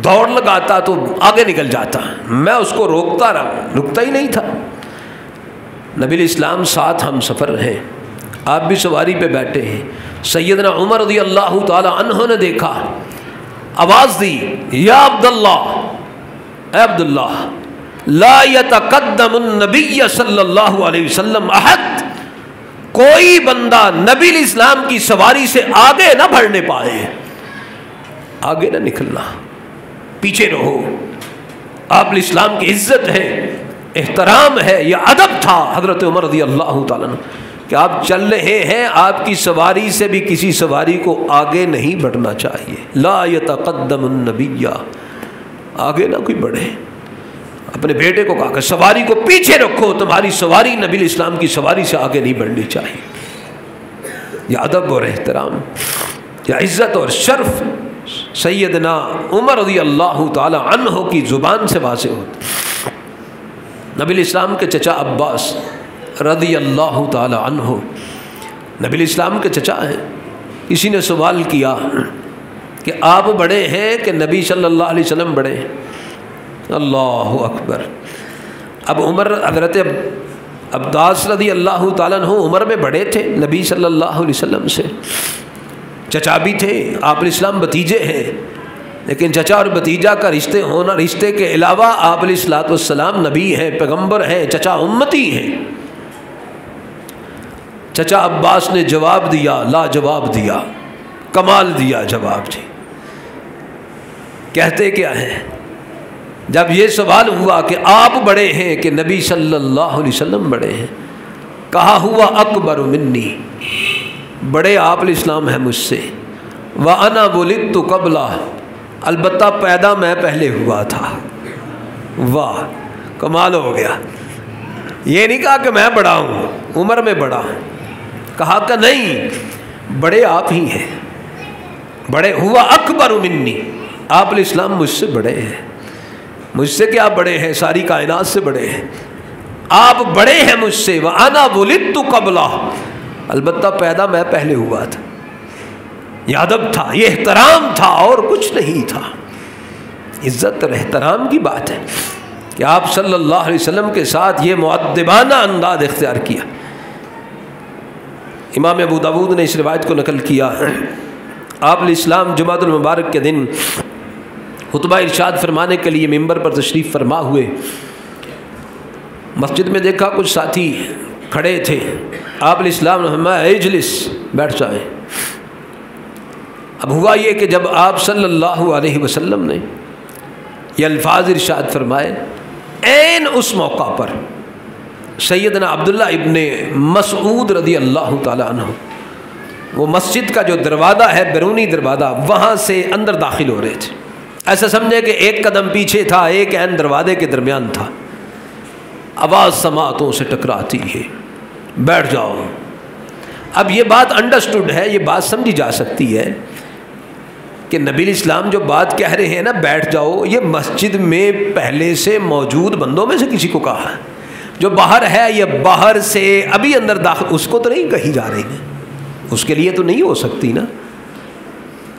Speaker 1: دوڑ لگاتا تو آگے نکل جاتا، میں اس کو روکتا رہا، رکتا ہی نہیں تھا. نبی علیہ السلام ساتھ ہم سفر ہیں، آپ بھی سواری پہ بیٹھے ہیں. سیدنا عمر رضی اللہ تعالی عنہ نے دیکھا، آواز دی، یا عبداللہ، اے عبداللہ، لا یتقدم النبی صلی اللہ علیہ وسلم احد، کوئی بندہ نبی علیہ السلام کی سواری سے آگے نہ بڑھنے پائے، آگے نہ نکلنا، پیچھے رہو. آپ علیہ السلام کی عزت ہے، احترام ہے، یہ ادب تھا حضرت عمر رضی اللہ تعالیٰ عنہ کہ آپ چل رہے ہیں، آپ کی سواری سے بھی کسی سواری کو آگے نہیں بڑھنا چاہیے. لا یتقدم النبی، آگے نہ کوئی بڑھے. اپنے بیٹے کو کہا کہ سواری کو پیچھے رکھو، تمہاری سواری نبی علیہ السلام کی سواری سے آگے نہیں بڑھنی چاہیے. یہ ادب اور احترام، یہ عزت اور شرف سیدنا عمر رضی اللہ تعالی عنہ کی زبان سے واضح ہوتا. نبی علیہ السلام کے چچا عباس رضی اللہ تعالی عنہ نبی علیہ السلام کے چچا ہیں. کسی نے سوال کیا کہ آپ بڑے ہیں کہ نبی صلی اللہ علیہ وسلم بڑے ہیں؟ اللہ اکبر. اب عمر حضرت عباس رضی اللہ تعالیٰ عنہ عمر میں بڑے تھے نبی صلی اللہ علیہ وسلم سے، چچا بھی تھے. آپ علیہ السلام بھتیجے ہیں، لیکن چچا اور بھتیجا کا رشتے ہونا، رشتے کے علاوہ آپ علیہ الصلوۃ والسلام نبی ہیں، پیغمبر ہیں، چچا امتی ہیں. چچا عباس نے جواب دیا، لا جواب دیا، کمال دیا جواب. جی کہتے کیا ہیں؟ جب یہ سوال ہوا کہ آپ بڑے ہیں کہ نبی صلی اللہ علیہ وسلم بڑے ہیں، کہا ہوا اکبر منی، بڑے آپ علیہ السلام ہیں مجھ سے، وَأَنَا وُلِدْتُ قَبْلَهُ، البتہ پیدا میں پہلے ہوا تھا. واہ، کمال ہو گیا. یہ نہیں کہا کہ میں بڑا ہوں، عمر میں بڑا ہوں، کہا کہ نہیں، بڑے آپ ہی ہیں، بڑے ہوا اکبر منی، آپ علیہ السلام مجھ سے بڑے ہیں۔ مجھ سے کیا بڑے ہیں، ساری کائنات سے بڑے ہیں، آپ بڑے ہیں مجھ سے۔ وَأَنَا وُلِدتُّ قَبْلَهُ، البتہ پیدا میں پہلے ہوا تھا۔ یہ ادب تھا، یہ احترام تھا، اور کچھ نہیں تھا۔ عزت اور احترام کی بات ہے کہ آپ صلی اللہ علیہ وسلم کے ساتھ یہ مؤدبانہ انداز اختیار کیا۔ امام ابو داود نے اس روایت کو نقل کیا، آپ علیہ السلام جمعۃ المبارک کے دن خطبہ ارشاد فرمانے کے لیے ممبر پر تشریف فرما ہوئے، مسجد میں دیکھا کچھ ساتھی کھڑے تھے، آپ علیہ السلام نے فرمایا اجلس، بیٹھ جائیں۔ اب ہوا یہ کہ جب آپ صلی اللہ علیہ وسلم نے یہ الفاظ ارشاد فرمائے، عین اس موقع پر سیدنا عبداللہ ابن مسعود رضی اللہ تعالیٰ عنہ، وہ مسجد کا جو دروازہ ہے، بیرونی دروازہ، وہاں سے اندر داخل ہو رہے تھے۔ ایسا سمجھے کہ ایک قدم پیچھے تھا، ایک عین دروازے کے درمیان تھا۔ آواز سماعتوں سے ٹکراتی ہے، بیٹھ جاؤ۔ اب یہ بات انڈرسٹوڈ ہے، یہ بات سمجھی جا سکتی ہے کہ نبی اسلام جو بات کہہ رہے ہیں نا بیٹھ جاؤ، یہ مسجد میں پہلے سے موجود بندوں میں سے کسی کو کہا ہے۔ جو باہر ہے یہ باہر سے ابھی اندر داخل، اس کو تو نہیں کہی جا رہی ہے، اس کے لیے تو نہیں ہو سکتی نا،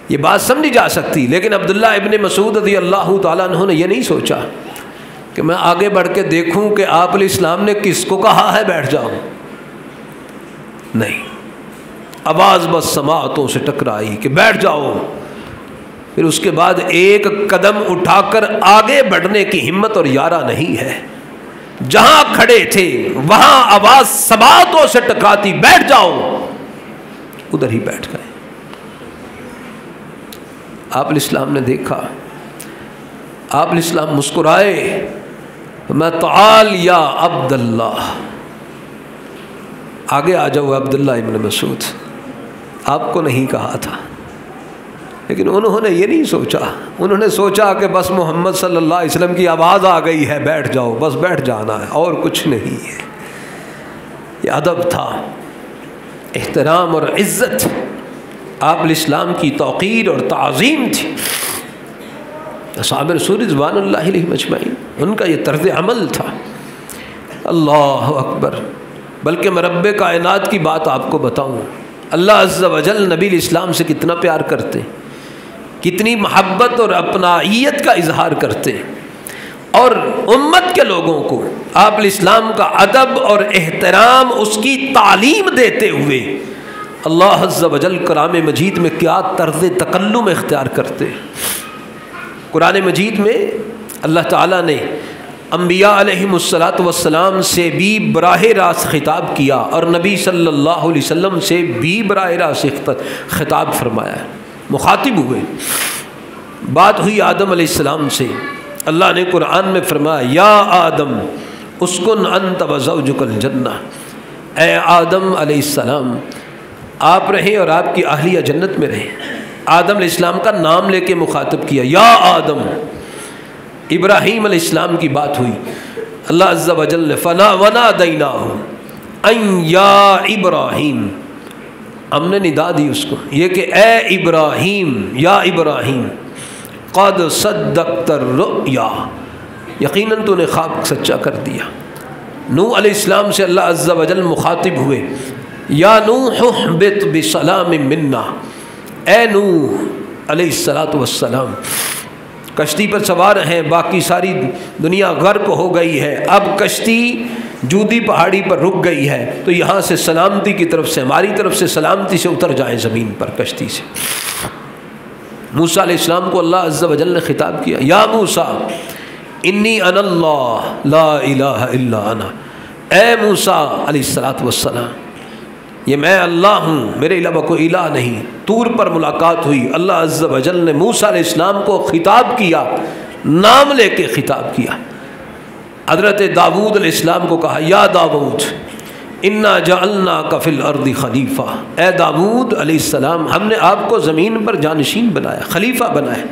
Speaker 1: یہ بات سمجھی جا سکتی۔ لیکن عبداللہ ابن مسعود رضی اللہ تعالیٰ عنہ نے یہ نہیں سوچا کہ میں آگے بڑھ کے دیکھوں کہ آپ علیہ السلام نے کس کو کہا ہے بیٹھ جاؤ، نہیں، آواز بس سماعتوں سے ٹکرائی کہ بیٹھ جاؤ۔ پھر اس کے بعد ایک قدم اٹھا کر آگے بڑھنے کی ہمت اور یارہ نہیں ہے۔ جہاں کھڑے تھے وہاں آواز سماعتوں سے ٹکراتی بیٹھ جاؤ، ادھر ہی بیٹھ گئے۔ آپ علیہ السلام نے دیکھا، آپ علیہ السلام مسکرائے، میں تعال یا عبداللہ، آگے آ جاؤ عبداللہ ابن مسعود، آپ کو نہیں کہا تھا۔ لیکن انہوں نے یہ نہیں سوچا، انہوں نے سوچا کہ بس محمد صلی اللہ علیہ وسلم کی آواز آ گئی ہے، بیٹھ جاؤ، بس بیٹھ جانا ہے، اور کچھ نہیں ہے۔ یہ ادب تھا، احترام اور عزت، آپ علیہ السلام کی توقیر اور تعظیم تھی۔ اصحاب رسول رضوان اللہ علیہم اجمعین، ان کا یہ طرز عمل تھا۔ اللہ اکبر۔ بلکہ میں رب کائنات کی بات آپ کو بتاؤں، اللہ عز و جل نبی الاسلام سے کتنا پیار کرتے، کتنی محبت اور اپنائیت کا اظہار کرتے، اور امت کے لوگوں کو آپ علیہ السلام کا ادب اور احترام، اس کی تعلیم دیتے ہوئے اللہ عز و جل قرآن مجید میں کیا طرز تکلم اختیار کرتے۔ قرآن مجید میں اللہ تعالیٰ نے انبیاء علیہم السلام سے بھی براہ راست خطاب کیا، اور نبی صلی اللہ علیہ وسلم سے بھی براہ راست خطاب فرمایا ہے، مخاطب ہوئے۔ بات ہوئی آدم علیہ السلام سے، اللہ نے قرآن میں فرمایا یا آدم اسکن انت وزوجک الجنہ، اے آدم علیہ السلام آپ رہیں اور آپ کی اہلیہ جنت میں رہیں۔ آدم علیہ السلام کا نام لے کے مخاطب کیا، یا آدم۔ ابراہیم علیہ السلام کی بات ہوئی، اللہ عز و جل نے وَنَادَيْنَاهُ أَن یا ابراہیم، ہم نے ندا دی اس کو یہ کہ اے ابراہیم، یا ابراہیم، قد صدقت الرؤیا، یقیناً تو نے خواب سچا کر دیا۔ نوح علیہ السلام سے اللہ عز و جل مخاطب ہوئے، یا نوح اہبط بسلام منا، اے نوح علیہ السلام کشتی پر سوار ہیں، باقی ساری دنیا غرق ہو گئی ہے، اب کشتی جودی پہاڑی پر رک گئی ہے، تو یہاں سے سلامتی کی طرف سے، ہماری طرف سے سلامتی سے اتر جائیں زمین پر کشتی سے۔ موسیٰ علیہ السلام کو اللہ عز و جل نے خطاب کیا، یا موسیٰ انی انا اللہ لا الہ الا انا، اے موسیٰ علیہ السلام یہ میں اللہ ہوں، میرے علاوہ کوئی الہ نہیں۔ طور پر ملاقات ہوئی، اللہ عز و جل نے موسیٰ علیہ السلام کو خطاب کیا، نام لے کے خطاب کیا۔ حضرت داؤد علیہ السلام کو کہا، یا داؤد انا جعلناک فی الارض خلیفہ، اے داؤد علیہ السلام ہم نے آپ کو زمین پر جانشین بنایا، خلیفہ بنایا۔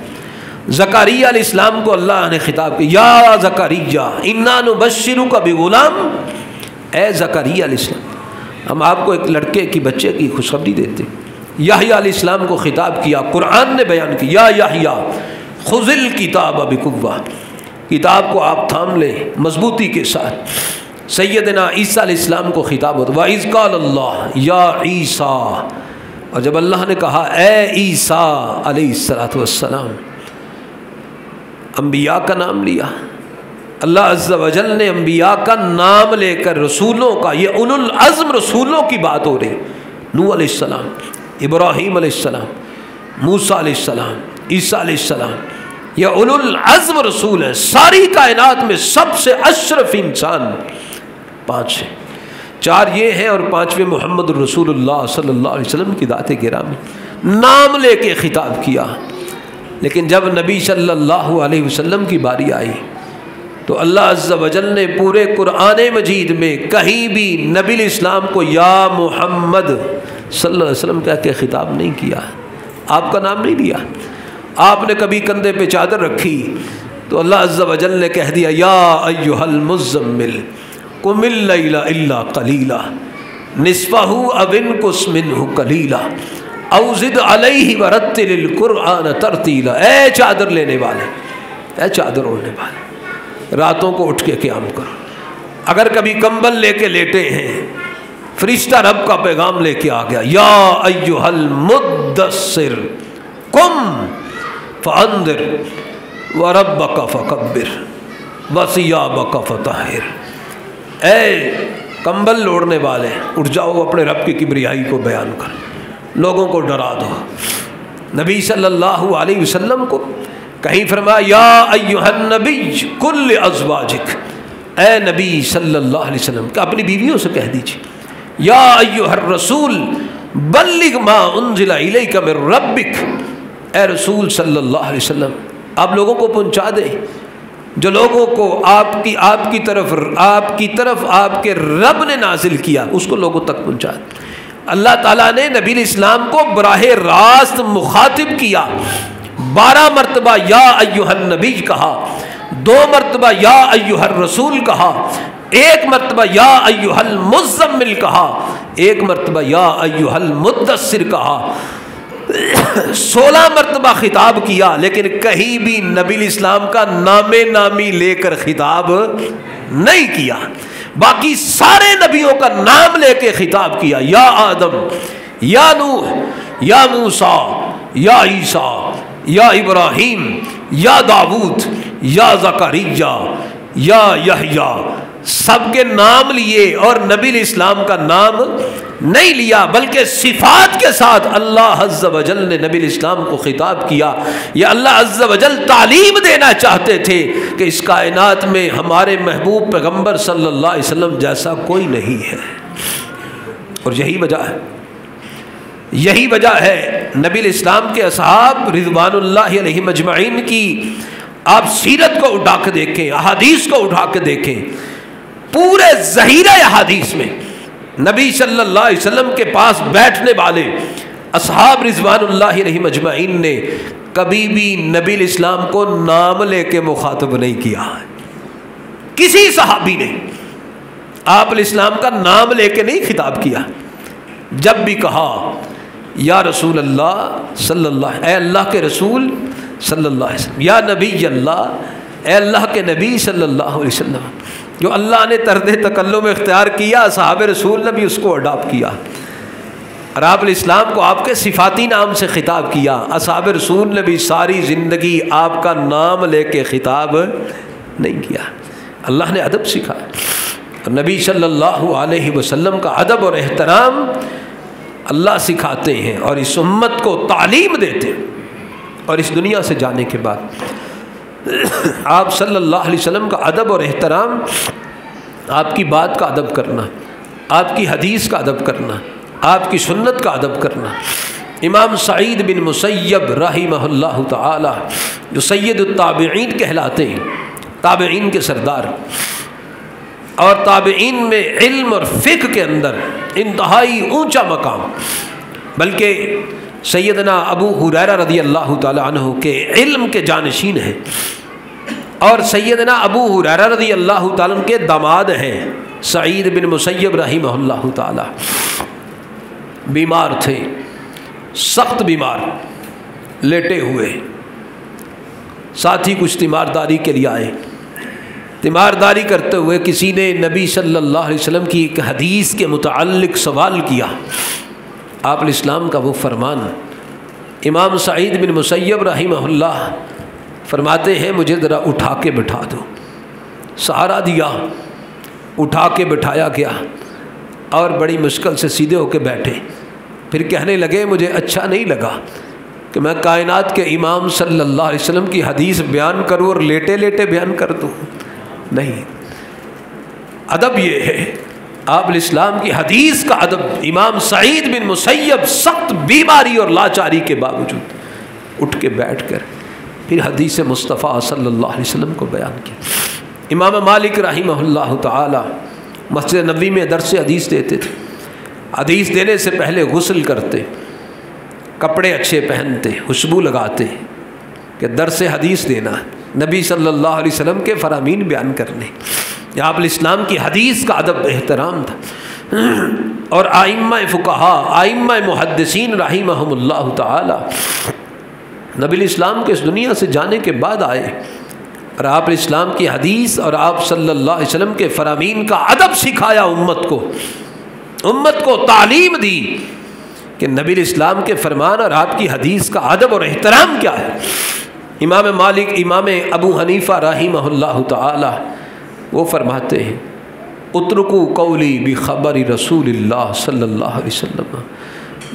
Speaker 1: زکریا علیہ السلام کو اللہ نے خطاب کیا، یا زکریا انا نبشرک بغلام اے زکریا علیہ السلام، ہم آپ کو ایک لڑکے کی بچے کی خوشخبری دیتے۔ یحییٰ علیہ السلام کو خطاب کیا، قرآن نے بیان کیا، یا یحییٰ خذ الکتاب بقوہ، کتاب کو آپ تھام لیں مضبوطی کے ساتھ۔ سیدنا عیسیٰ علیہ السلام کو خطاب ہوتا، وَإِذْ قَالَ اللَّهُ يَا عِيسَىٰ، اور جب اللہ نے کہا اے عیسیٰ علیہ السلام، انبیاء کا نام لیا۔ اللہ عز و جل نے انبیاء کا نام لے کر رسولوں کا، یہ اولو العزم رسولوں کی بات ہو رہی، نوح علیہ السلام، ابراہیم علیہ السلام، موسیٰ علیہ السلام، عیسیٰ علیہ السلام، یہ اولو العزم رسول ہیں۔ ساری کائنات میں سب سے اشرف انسان 5 ہیں، 4 یہ ہیں اور 5ویں محمد الرسول اللہ صلی اللہ علیہ وسلم کی ذات گرامی، نام لے کے خطاب کیا۔ لیکن جب نبی صلی اللہ علیہ وسلم کی باری آئی تو اللہ عز و جل نے پورے قرآن مجید میں کہیں بھی نبی الاسلام کو یا محمد صلی اللہ علیہ وسلم کہہ کے خطاب نہیں کیا، آپ کا نام نہیں لیا۔ آپ نے کبھی کندھے پہ چادر رکھی تو اللہ عز و جل نے کہہ دیا یا ایھا المزمل قم اللیل الا قلیلا نصفہ او انقص منہ قلیلا او زد علیہ ورتل القرآن ترتیلا۔ اے چادر لینے والے، اے چادر اوڑھنے والے، راتوں کو اٹھ کے قیام کرو۔ اگر کبھی کمبل لے کے لیٹے ہیں، فرشتہ رب کا پیغام لے کے آ گیا، یا ایھا المدثر قم فانذر وربک فکبر وثیابک فطہر۔ اے کمبل اوڑھنے والے، اٹھ جاؤ، اپنے رب کی کبریائی کو بیان کرو، لوگوں کو ڈرا دو۔ نبی صلی اللہ علیہ وسلم کو کہیں فرمایا یا ایھا النبی قل لازواجک، اے نبی صلی اللہ علیہ وسلم کہ اپنی بیویوں سے کہہ دیجیے، یا ایھا الرسول بلغ ما انزل الیک من ربک، اے رسول صلی اللہ علیہ وسلم آپ لوگوں کو پہنچا دیں جو لوگوں کو آپ کی طرف آپ کے رب نے نازل کیا، اس کو لوگوں تک پہنچا دیں۔ اللہ تعالیٰ نے نبی الاسلام کو براہ راست مخاطب کیا، 12 مرتبہ یا ایھا النبی کہا، 2 مرتبہ یا ایھا الرسول کہا، 1 مرتبہ یا ایھا المزمل کہا، 1 مرتبہ یا ایھا المدثر کہا، 16 مرتبہ خطاب کیا، لیکن کہیں بھی نبی الاسلام کا نام نامی لے کر خطاب نہیں کیا۔ باقی سارے نبیوں کا نام لے کے خطاب کیا، یا آدم، یا نوح، یا موسیٰ، یا عیسیٰ، یا ابراہیم، یا داؤد، یا زکریا، یا یحییٰ، سب کے نام لیے اور نبی الاسلام کا نام نہیں لیا، بلکہ صفات کے ساتھ اللہ عز و جل نے نبی الاسلام کو خطاب کیا۔ یہ اللہ عز و جل تعلیم دینا چاہتے تھے کہ اس کائنات میں ہمارے محبوب پیغمبر صلی اللہ علیہ وسلم جیسا کوئی نہیں ہے، اور یہی وجہ ہے نبی الاسلام کے اصحاب رضوان اللہ علیہم اجمعین کی آپ سیرت کو اٹھا کے دیکھیں، احادیث کو اٹھا کے دیکھیں، پورے ذخیرہ احادیث میں نبی صلی اللہ علیہ وسلم کے پاس بیٹھنے والے اصحاب رضوان اللہ علیہم اجمعین نے کبھی بھی نبی الاسلام کو نام لے کے مخاطب نہیں کیا، کسی صحابی نے آپ الاسلام کا نام لے کے نہیں خطاب کیا۔ جب بھی کہا یا رسول اللہ صلی اللہ، اے اللہ کے رسول صلی اللہ علیہ وسلم، یا نبی اللہ، اے اللہ کے نبی صلی اللہ علیہ وسلم، جو اللہ نے طرز تکلم اختیار کیا، صحابہ رسول نے بھی اس کو اڈاپٹ کیا، اور آپ الاسلام کو آپ کے صفاتی نام سے خطاب کیا۔ اصحاب رسول نے بھی ساری زندگی آپ کا نام لے کے خطاب نہیں کیا۔ اللہ نے ادب سکھایا، اور نبی صلی اللہ علیہ وسلم کا ادب اور احترام اللہ سکھاتے ہیں اور اس امت کو تعلیم دیتے ہیں۔ اور اس دنیا سے جانے کے بعد آپ صلی اللہ علیہ وسلم کا ادب اور احترام، آپ کی بات کا ادب کرنا، آپ کی حدیث کا ادب کرنا، آپ کی سنت کا ادب کرنا۔ امام سعید بن مسیب رحمہ اللہ تعالی جو سید التابعین کہلاتے ہیں، تابعین کے سردار، اور تابعین میں علم اور فقہ کے اندر انتہائی اونچا مقام، بلکہ سیدنا ابو ہریرہ رضی اللہ تعالی عنہ کے علم کے جانشین ہیں، اور سیدنا ابو ہریرہ رضی اللہ تعالی عنہ کے داماد ہیں سعید بن مسیب رحمہ اللہ تعالی بیمار تھے، سخت بیمار، لیٹے ہوئے، ساتھی کچھ تیمارداری کے لیے آئے۔ تیمارداری کرتے ہوئے کسی نے نبی صلی اللہ علیہ وسلم کی ایک حدیث کے متعلق سوال کیا۔ آپ علیہ السلام کا وہ فرمان، امام سعید بن مسیب رحمہ اللہ فرماتے ہیں مجھے ذرا اٹھا کے بٹھا دو۔ سہارا دیا، اٹھا کے بٹھایا گیا اور بڑی مشکل سے سیدھے ہو کے بیٹھے۔ پھر کہنے لگے مجھے اچھا نہیں لگا کہ میں کائنات کے امام صلی اللہ علیہ وسلم کی حدیث بیان کروں اور لیٹے لیٹے بیان کر دوں، نہیں، ادب یہ ہے آپ علیہ السلام کی حدیث کا ادب۔ امام سعید بن مسیب سخت بیماری اور لاچاری کے باوجود اٹھ کے بیٹھ کر پھر حدیث مصطفیٰ صلی اللہ علیہ وسلم کو بیان کیا۔ امام مالک رحمہ اللہ تعالی مسجد نبوی میں درس حدیث دیتے تھے، حدیث دینے سے پہلے غسل کرتے، کپڑے اچھے پہنتے، خوشبو لگاتے کہ درس حدیث دینا، نبی صلی اللہ علیہ وسلم کے فرامین بیان کرنے۔ آپ علیہ السلام کی حدیث کا ادب احترام تھا۔ اور ائمہ فقہا، ائمہ محدثین رحمہم اللہ تعالی نبی علیہ السلام کے اس دنیا سے جانے کے بعد آئے اور آپ علیہ السلام کی حدیث اور آپ صلی اللہ علیہ وسلم کے فرامین کا ادب سکھایا امت کو تعلیم دی کہ نبی علیہ السلام کے فرمان اور آپ کی حدیث کا ادب اور احترام کیا ہے۔ امام مالک، امام ابو حنیفہ رحمہ اللہ تعالی وہ فرماتے ہیں اترکو قولی بخبر رسول اللہ صلی اللہ علیہ وسلم،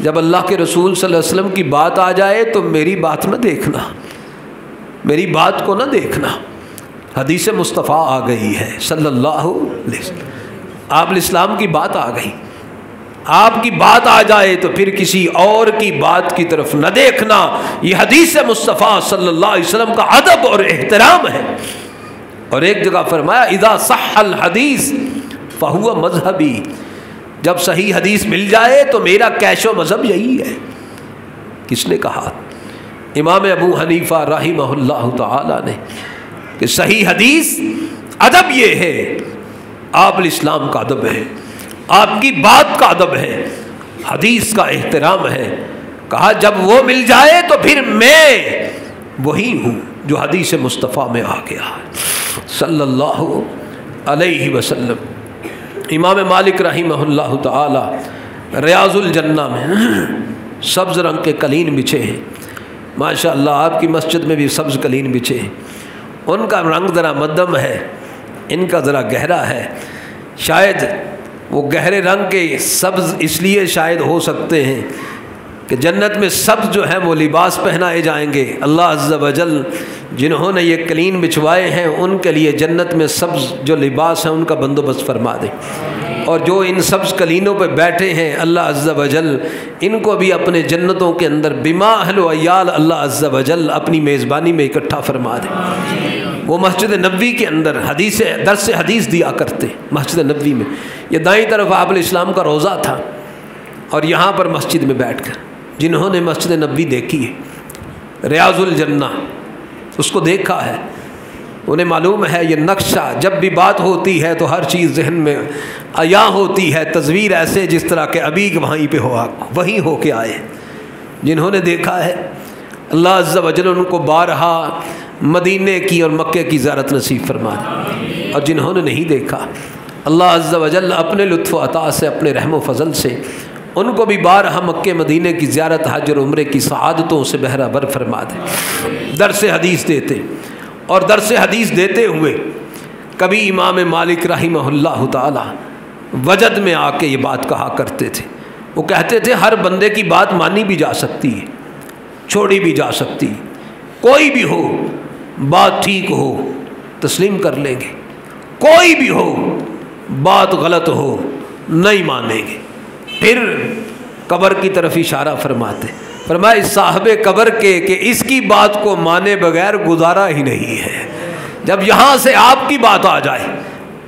Speaker 1: جب اللہ کے رسول صلی اللہ علیہ وسلم کی بات آ جائے تو میری بات نہ دیکھنا، میری بات کو نہ دیکھنا۔ حدیث مصطفیٰ آ گئی ہے صلی اللہ علیہ وسلم، آپ علیہ السلام کی بات آ گئی، آپ کی بات آ جائے تو پھر کسی اور کی بات کی طرف نہ دیکھنا۔ یہ حدیث مصطفیٰ صلی اللہ علیہ وسلم کا ادب اور احترام ہے۔ اور ایک جگہ فرمایا اذا صح الحدیث فہو مذہبی، جب صحیح حدیث مل جائے تو میرا کیش و مذہب یہی ہے۔ کس نے کہا؟ امام ابو حنیفہ رحمہ اللہ تعالی نے، کہ صحیح حدیث ادب یہ ہے، آپ علیہ السلام کا ادب ہے، آپ کی بات کا ادب ہے، حدیث کا احترام ہے۔ کہا جب وہ مل جائے تو پھر میں وہی ہوں جو حدیث مصطفیٰ میں آ گیا صلی اللہ علیہ وسلم۔ امام مالک رحمہ اللہ تعالی ریاض الجنہ میں سبز رنگ کے قلین بچھے ہیں، ماشاء اللہ آپ کی مسجد میں بھی سبز قلین بچھے ہیں، ان کا رنگ ذرا مدھم ہے، ان کا ذرا گہرا ہے۔ شاید وہ گہرے رنگ کے سبز اس لیے شاید ہو سکتے ہیں کہ جنت میں سبز جو ہے وہ لباس پہنائے جائیں گے۔ اللہ عز و جل جنہوں نے یہ قلین بچھوائے ہیں ان کے لیے جنت میں سبز جو لباس ہے ان کا بندوبست فرما دے، اور جو ان سبز قلینوں پہ بیٹھے ہیں اللہ عز و جل ان کو بھی اپنے جنتوں کے اندر بما اہل و عیال اللہ عز و جل اپنی میزبانی میں اکٹھا فرما دے۔ وہ مسجد نبوی کے اندر درس حدیث دیا کرتے، مسجد نبوی میں یہ دائیں طرف آپ علیہ السلام کا روضہ تھا، اور یہاں پر مسجد میں بیٹھ کر جنہوں نے مسجد نبوی دیکھی ہے، ریاض الجنہ اس کو دیکھا ہے، انہیں معلوم ہے یہ نقشہ جب بھی بات ہوتی ہے تو ہر چیز ذہن میں عیاں ہوتی ہے، تصویر ایسے جس طرح کہ ابھی وہیں پہ وہیں ہو کے آئے۔ جنہوں نے دیکھا ہے اللہ عز و جل ان کو بارہا مدینے کی اور مکے کی زیارت نصیب فرما دے، اور جنہوں نے نہیں دیکھا اللہ عز و جل اپنے لطف و عطا سے، اپنے رحم و فضل سے ان کو بھی بارہا مکے مدینے کی زیارت، حج اور عمرے کی سعادتوں سے بہرہ بر فرما دے۔ درس حدیث دیتے، اور درس حدیث دیتے ہوئے کبھی امام مالک رحمہ اللہ تعالی وجد میں آ کے یہ بات کہا کرتے تھے۔ وہ کہتے تھے ہر بندے کی بات مانی بھی جا سکتی ہے، چھوڑی بھی جا سکتی ہے، کوئی بھی ہو بات ٹھیک ہو تسلیم کر لیں گے، کوئی بھی ہو بات غلط ہو نہیں مانیں گے۔ پھر قبر کی طرف اشارہ فرماتے، فرمایا صاحب قبر کے کہ اس کی بات کو مانے بغیر گزارا ہی نہیں ہے۔ جب یہاں سے آپ کی بات آ جائے،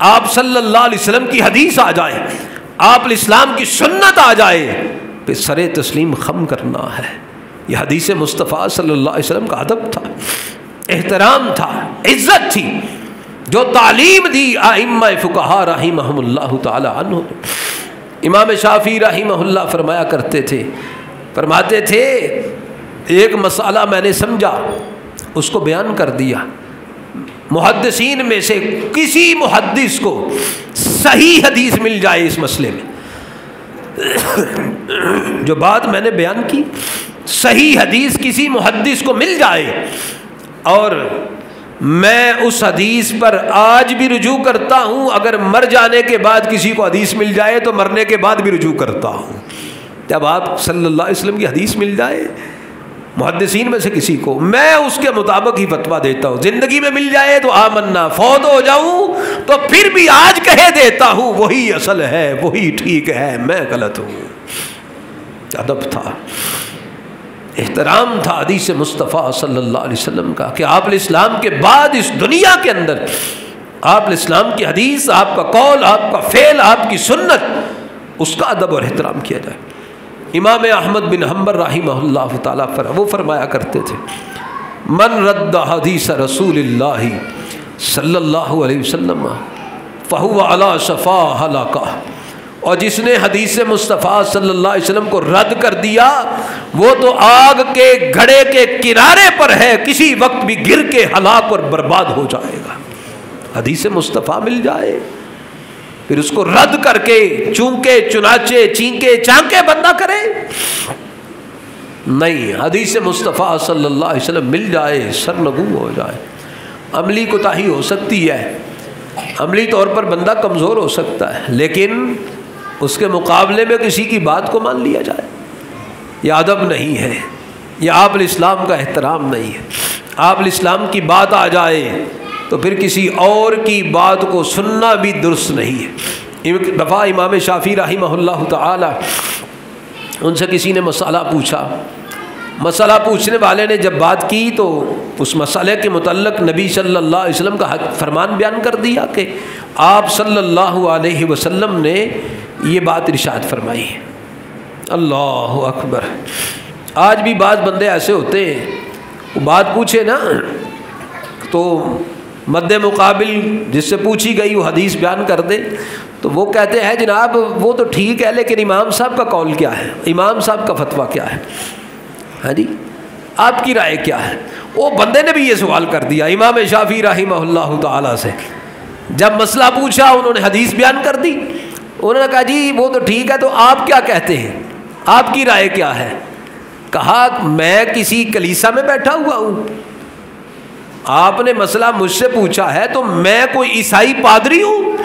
Speaker 1: آپ صلی اللہ علیہ وسلم کی حدیث آ جائے، آپ علیہ السلام کی سنت آ جائے، پھر سر تسلیم خم کرنا ہے۔ یہ حدیث مصطفیٰ صلی اللہ علیہ وسلم کا ادب تھا، احترام تھا، عزت تھی۔ جو تعلیم دی ائمہ فقہا رحمہم اللہ تعالی عنہ. امام شافعی رحمہ اللہ فرمایا کرتے تھے، فرماتے تھے ایک مسئلہ میں نے سمجھا، اس کو بیان کر دیا. محدثین میں سے کسی محدث کو صحیح حدیث مل جائے اس مسئلے میں، جو بات میں نے بیان کی، صحیح حدیث کسی محدث کو مل جائے اور میں اس حدیث پر آج بھی رجوع کرتا ہوں، اگر مر جانے کے بعد کسی کو حدیث مل جائے تو مرنے کے بعد بھی رجوع کرتا ہوں. جب آپ صلی اللہ علیہ وسلم کی حدیث مل جائے محدثین میں سے کسی کو، میں اس کے مطابق ہی فتویٰ دیتا ہوں. زندگی میں مل جائے تو آمنا، فوت ہو جاؤں تو پھر بھی آج کہہ دیتا ہوں وہی اصل ہے، وہی ٹھیک ہے، میں غلط ہوں. ادب تھا، احترام تھا حدیث مصطفیٰ صلی اللہ علیہ وسلم کا کہ آپ الاسلام کے بعد اس دنیا کے اندر آپ الاسلام کی حدیث، آپ کا قول، آپ کا فعل، آپ کی سنت، اس کا ادب اور احترام کیا جائے. امام احمد بن حنبل رحمہ اللہ تعالیٰ وہ فرمایا کرتے تھے من رد حدیث رسول اللہ صلی اللہ علیہ وسلم فہو علی شفا ہلاکہ، اور جس نے حدیث مصطفیٰ صلی اللہ علیہ وسلم کو رد کر دیا وہ تو آگ کے گھڑے کے کنارے پر ہے، کسی وقت بھی گر کے ہلاک اور برباد ہو جائے گا. حدیث مصطفیٰ مل جائے پھر اس کو رد کر کے چونکے چنانچے چینکے چانکے بندہ کرے نہیں. حدیث مصطفیٰ صلی اللہ علیہ وسلم مل جائے سرنگوں ہو جائے. عملی کوتاہی ہو سکتی ہے، عملی طور پر بندہ کمزور ہو سکتا ہے، لیکن اس کے مقابلے میں کسی کی بات کو مان لیا جائے، یہ ادب نہیں ہے، یہ آپ الاسلام کا احترام نہیں ہے. آپ الاسلام کی بات آ جائے تو پھر کسی اور کی بات کو سننا بھی درست نہیں ہے. ایک دفعہ امام شافعی رحمہ اللہ تعالی ان سے کسی نے مسئلہ پوچھا، مسئلہ پوچھنے والے نے جب بات کی تو اس مسئلے کے متعلق نبی صلی اللہ علیہ وسلم کا فرمان بیان کر دیا کہ آپ صلی اللہ علیہ وسلم نے یہ بات ارشاد فرمائی ہے. اللہ اکبر. آج بھی بعض بندے ایسے ہوتے ہیں وہ بات پوچھے نا تو مد مقابل جس سے پوچھی گئی وہ حدیث بیان کر دے تو وہ کہتے ہیں جناب وہ تو ٹھیک ہے لیکن امام صاحب کا قول کیا ہے، امام صاحب کا فتویٰ کیا ہے، ہاں جی آپ کی رائے کیا ہے. وہ بندے نے بھی یہ سوال کر دیا امام شافعی رحمہ اللہ تعالیٰ سے. جب مسئلہ پوچھا انہوں نے حدیث بیان کر دی، انہوں نے کہا جی وہ تو ٹھیک ہے تو آپ کیا کہتے ہیں، آپ کی رائے کیا ہے. کہا میں کسی کلیسا میں بیٹھا ہوا ہوں، آپ نے مسئلہ مجھ سے پوچھا ہے تو میں کوئی عیسائی پادری ہوں،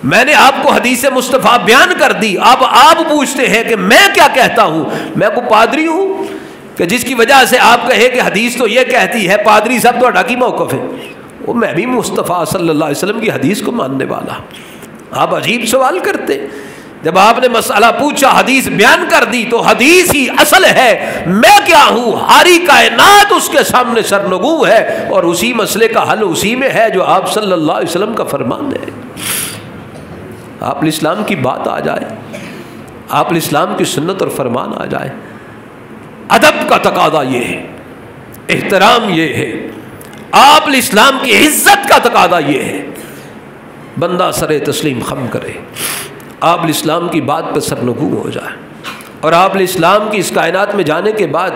Speaker 1: میں نے آپ کو حدیث مصطفیٰ بیان کر دی، اب آپ پوچھتے ہیں کہ میں کیا کہتا ہوں، میں کوئی پادری ہوں کہ جس کی وجہ سے آپ کہے کہ حدیث تو یہ کہتی ہے، پادری صاحب تو اڈا کی موقف ہے. وہ میں بھی مصطفیٰ صلی اللہ علیہ وسلم کی حدیث کو ماننے والا. آپ عجیب سوال کرتے. جب آپ نے مسئلہ پوچھا حدیث بیان کر دی تو حدیث ہی اصل ہے، میں کیا ہوں، ساری کائنات اس کے سامنے سرنگوں ہے اور اسی مسئلے کا حل اسی میں ہے جو آپ صلی اللہ علیہ وسلم کا فرمان ہے. آپ الاسلام کی بات آ جائے، آپ الاسلام کی سنت اور فرمان آ جائے، ادب کا تقاضا یہ ہے، احترام یہ ہے، آپ الاسلام کی عزت کا تقاضا یہ ہے، بندہ سر تسلیم خم کرے، آپ الاسلام کی بات پر سرنگوں ہو جائے. اور آپ الاسلام کی اس کائنات میں جانے کے بعد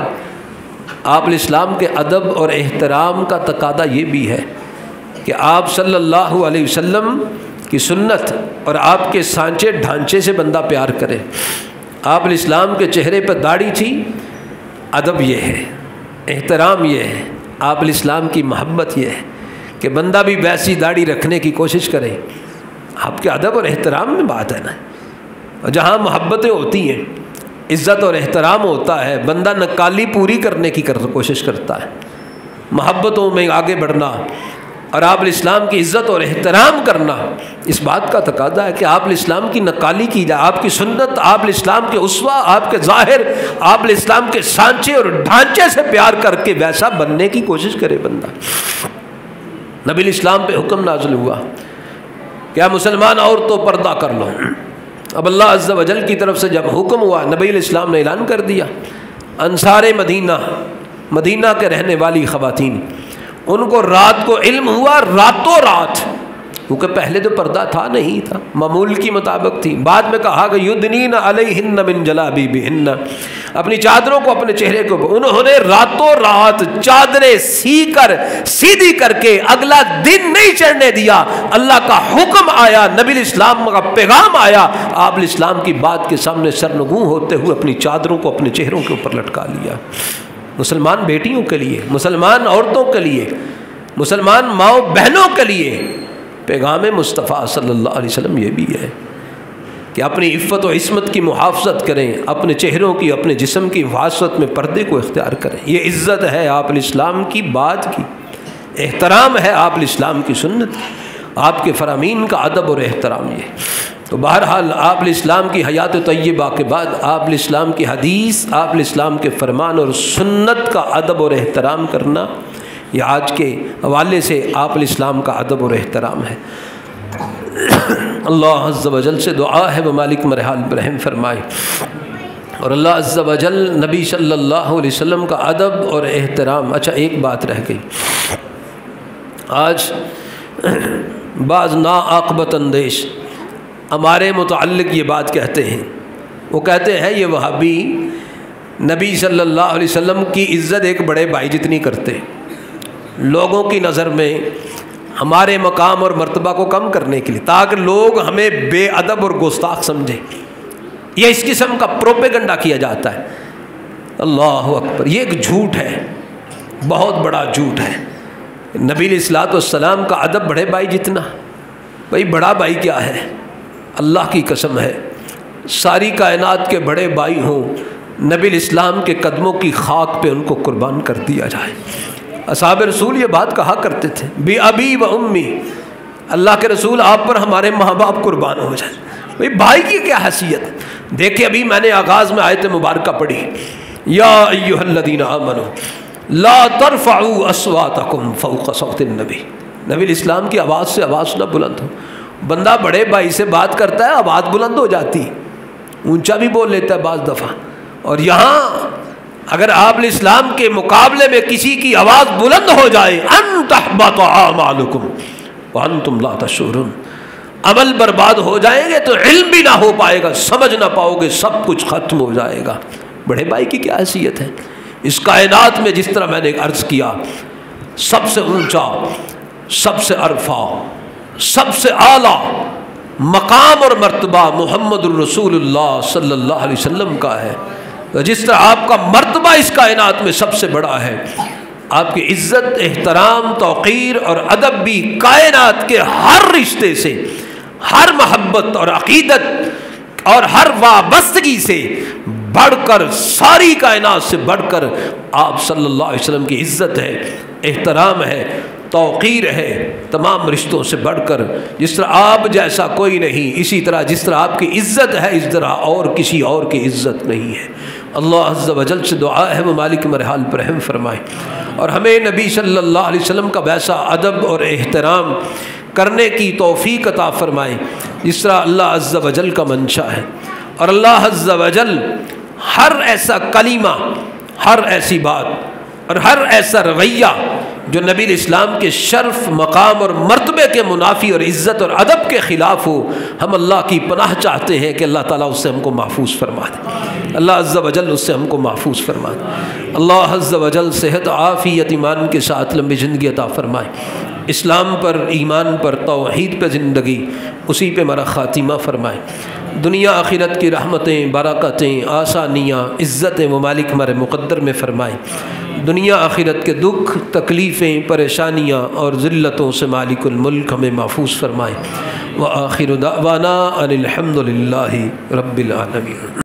Speaker 1: آپ الاسلام کے ادب اور احترام کا تقاضا یہ بھی ہے کہ آپ صلی اللہ علیہ وسلم کی سنت اور آپ کے سانچے ڈھانچے سے بندہ پیار کرے. آپ الاسلام کے چہرے پر داڑھی تھی، ادب یہ ہے، احترام یہ ہے، آپ الاسلام کی محبت یہ ہے کہ بندہ بھی ویسی داڑھی رکھنے کی کوشش کرے. آپ کے ادب اور احترام میں بات ہے نا. اور جہاں محبتیں ہوتی ہیں، عزت اور احترام ہوتا ہے، بندہ نکالی پوری کرنے کی کوشش کرتا ہے، محبتوں میں آگے بڑھنا اور آپ الاسلام کی عزت اور احترام کرنا اس بات کا تقاضا ہے کہ آپ الاسلام کی نقالی کی جائے، آپ کی سنت، آپ الاسلام کے اسوہ، آپ کے ظاہر، آپ الاسلام کے سانچے اور ڈھانچے سے پیار کر کے ویسا بننے کی کوشش کرے بندہ. نبی الاسلام پہ حکم نازل ہوا کیا مسلمان عورتوں پردہ کر لو. اب اللہ عز و جل کی طرف سے جب حکم ہوا نبی الاسلام نے اعلان کر دیا، انصار مدینہ، مدینہ کے رہنے والی خواتین ان کو رات کو علم ہوا راتوں رات، کیونکہ پہلے تو پردہ تھا نہیں تھا، معمول کی مطابق تھی۔ بعد میں کہا کہ یدنین علیہن من جلابیبہن، اپنی چادروں کو اپنے چہرے کے اوپر، انہوں نے راتوں رات چادریں سی کر سیدھی کر کے اگلا دن نہیں چڑھنے دیا۔ اللہ کا حکم آیا، نبی اسلام کا پیغام آیا، آپ اسلام کی بات کے سامنے سرنگوں ہوتے ہوئے اپنی چادروں کو اپنے چہروں کے اوپر لٹکا لیا۔ مسلمان بیٹیوں کے لیے، مسلمان عورتوں کے لیے، مسلمان ماؤں بہنوں کے لیے پیغام مصطفیٰ صلی اللہ علیہ وسلم یہ بھی ہے کہ اپنی عفت و عصمت کی محافظت کریں، اپنے چہروں کی، اپنے جسم کی حفاظت میں پردے کو اختیار کریں۔ یہ عزت ہے آپ الاسلام کی بات کی، احترام ہے آپ الاسلام کی سنت، آپ کے فرامین کا ادب اور احترام۔ یہ تو بہرحال آپ الاسلام کی حیات طیبہ کے بعد آپ الاسلام کی حدیث، آپ الاسلام کے فرمان اور سنت کا ادب اور احترام کرنا، یہ آج کے حوالے سے آپ الاسلام کا ادب اور احترام ہے۔ اللہ عز و جل سے دعا ہے وہ مالک مرحال پر رحم فرمائے، اور اللہ عز و جل نبی صلی اللہ علیہ وسلم کا ادب اور احترام۔ اچھا ایک بات رہ گئی، آج بعض ناعاقبت اندیش ہمارے متعلق یہ بات کہتے ہیں، وہ کہتے ہیں یہ وہابی نبی صلی اللہ علیہ وسلم کی عزت ایک بڑے بھائی جتنی کرتے، لوگوں کی نظر میں ہمارے مقام اور مرتبہ کو کم کرنے کے لیے، تاکہ لوگ ہمیں بے ادب اور گستاخ سمجھیں، یہ اس قسم کا پروپیگنڈا کیا جاتا ہے۔ اللہ اکبر، یہ ایک جھوٹ ہے، بہت بڑا جھوٹ ہے۔ نبی علیہ الصلوۃ والسلام کا ادب بڑے بھائی جتنا، بھائی بڑا بھائی کیا ہے؟ اللہ کی قسم ہے ساری کائنات کے بڑے بھائی ہوں، نبی الاسلام کے قدموں کی خاک پہ ان کو قربان کر دیا جائے۔ اصحاب رسول یہ بات کہا کرتے تھے، بی ابی و امی، اللہ کے رسول آپ پر ہمارے ماں باپ قربان ہو جائیں۔ بھائی بھائی کی کیا حیثیت؟ دیکھیں ابھی میں نے آغاز میں آیت مبارکہ پڑھی، یا ایھا الذین آمنوا لا ترفعوا اصواتکم فوق صوت النبی، نبی الاسلام کی آواز سے آواز نہ بلند ہو۔ بندہ بڑے بھائی سے بات کرتا ہے آواز بلند ہو جاتی، اونچا بھی بول لیتا ہے بعض دفعہ، اور یہاں اگر آپ الاسلام کے مقابلے میں کسی کی آواز بلند ہو جائے، ان تحبط اعمالکم وانتم لا تشعرون، عمل برباد ہو جائیں گے تو علم بھی نہ ہو پائے گا، سمجھ نہ پاؤ گے، سب کچھ ختم ہو جائے گا۔ بڑے بھائی کی کیا حیثیت ہے اس کائنات میں؟ جس طرح میں نے عرض کیا، سب سے اونچا، سب سے عرفہ، سب سے اعلیٰ مقام اور مرتبہ محمد الرسول اللہ صلی اللہ علیہ وسلم کا ہے۔ جس طرح آپ کا مرتبہ اس کائنات میں سب سے بڑا ہے، آپ کی عزت، احترام، توقیر اور ادب بھی کائنات کے ہر رشتے سے، ہر محبت اور عقیدت اور ہر وابستگی سے بڑھ کر، ساری کائنات سے بڑھ کر آپ صلی اللہ علیہ وسلم کی عزت ہے، احترام ہے، توقیر ہے، تمام رشتوں سے بڑھ کر۔ جس طرح آپ جیسا کوئی نہیں، اسی طرح جس طرح آپ کی عزت ہے اس طرح اور کسی اور کی عزت نہیں ہے۔ اللہ عز و جل سے دعا ہے وہ مالک مرحال پر رحم فرمائے، اور ہمیں نبی صلی اللہ علیہ وسلم کا ویسا ادب اور احترام کرنے کی توفیق عطا فرمائے جس طرح اللہ عز و جل کا منشا ہے۔ اور اللہ عز و جل ہر ایسا کلمہ، ہر ایسی بات اور ہر ایسا رویہ جو نبی اسلام کے شرف، مقام اور مرتبے کے منافی اور عزت اور ادب کے خلاف ہو، ہم اللہ کی پناہ چاہتے ہیں کہ اللہ تعالیٰ اس سے ہم کو محفوظ فرما دے، اللہ عز و جل اس سے ہم کو محفوظ فرما دے۔ اللہ عز و جل صحت، عافیت، ایمان کے ساتھ لمبی زندگی عطا فرمائے، اسلام پر، ایمان پر، توحید پہ زندگی، اسی پہ ہمارا خاتمہ فرمائے۔ دنیا آخرت کی رحمتیں، برکتیں، آسانیاں، عزتیں وہ مالک ہمارے مقدر میں فرمائے۔ دنیا آخرت کے دکھ، تکلیفیں، پریشانیاں اور ذلتوں سے مالک الملک ہمیں محفوظ فرمائے۔ وآخر دعوانا ان الحمد للہ رب العالمین۔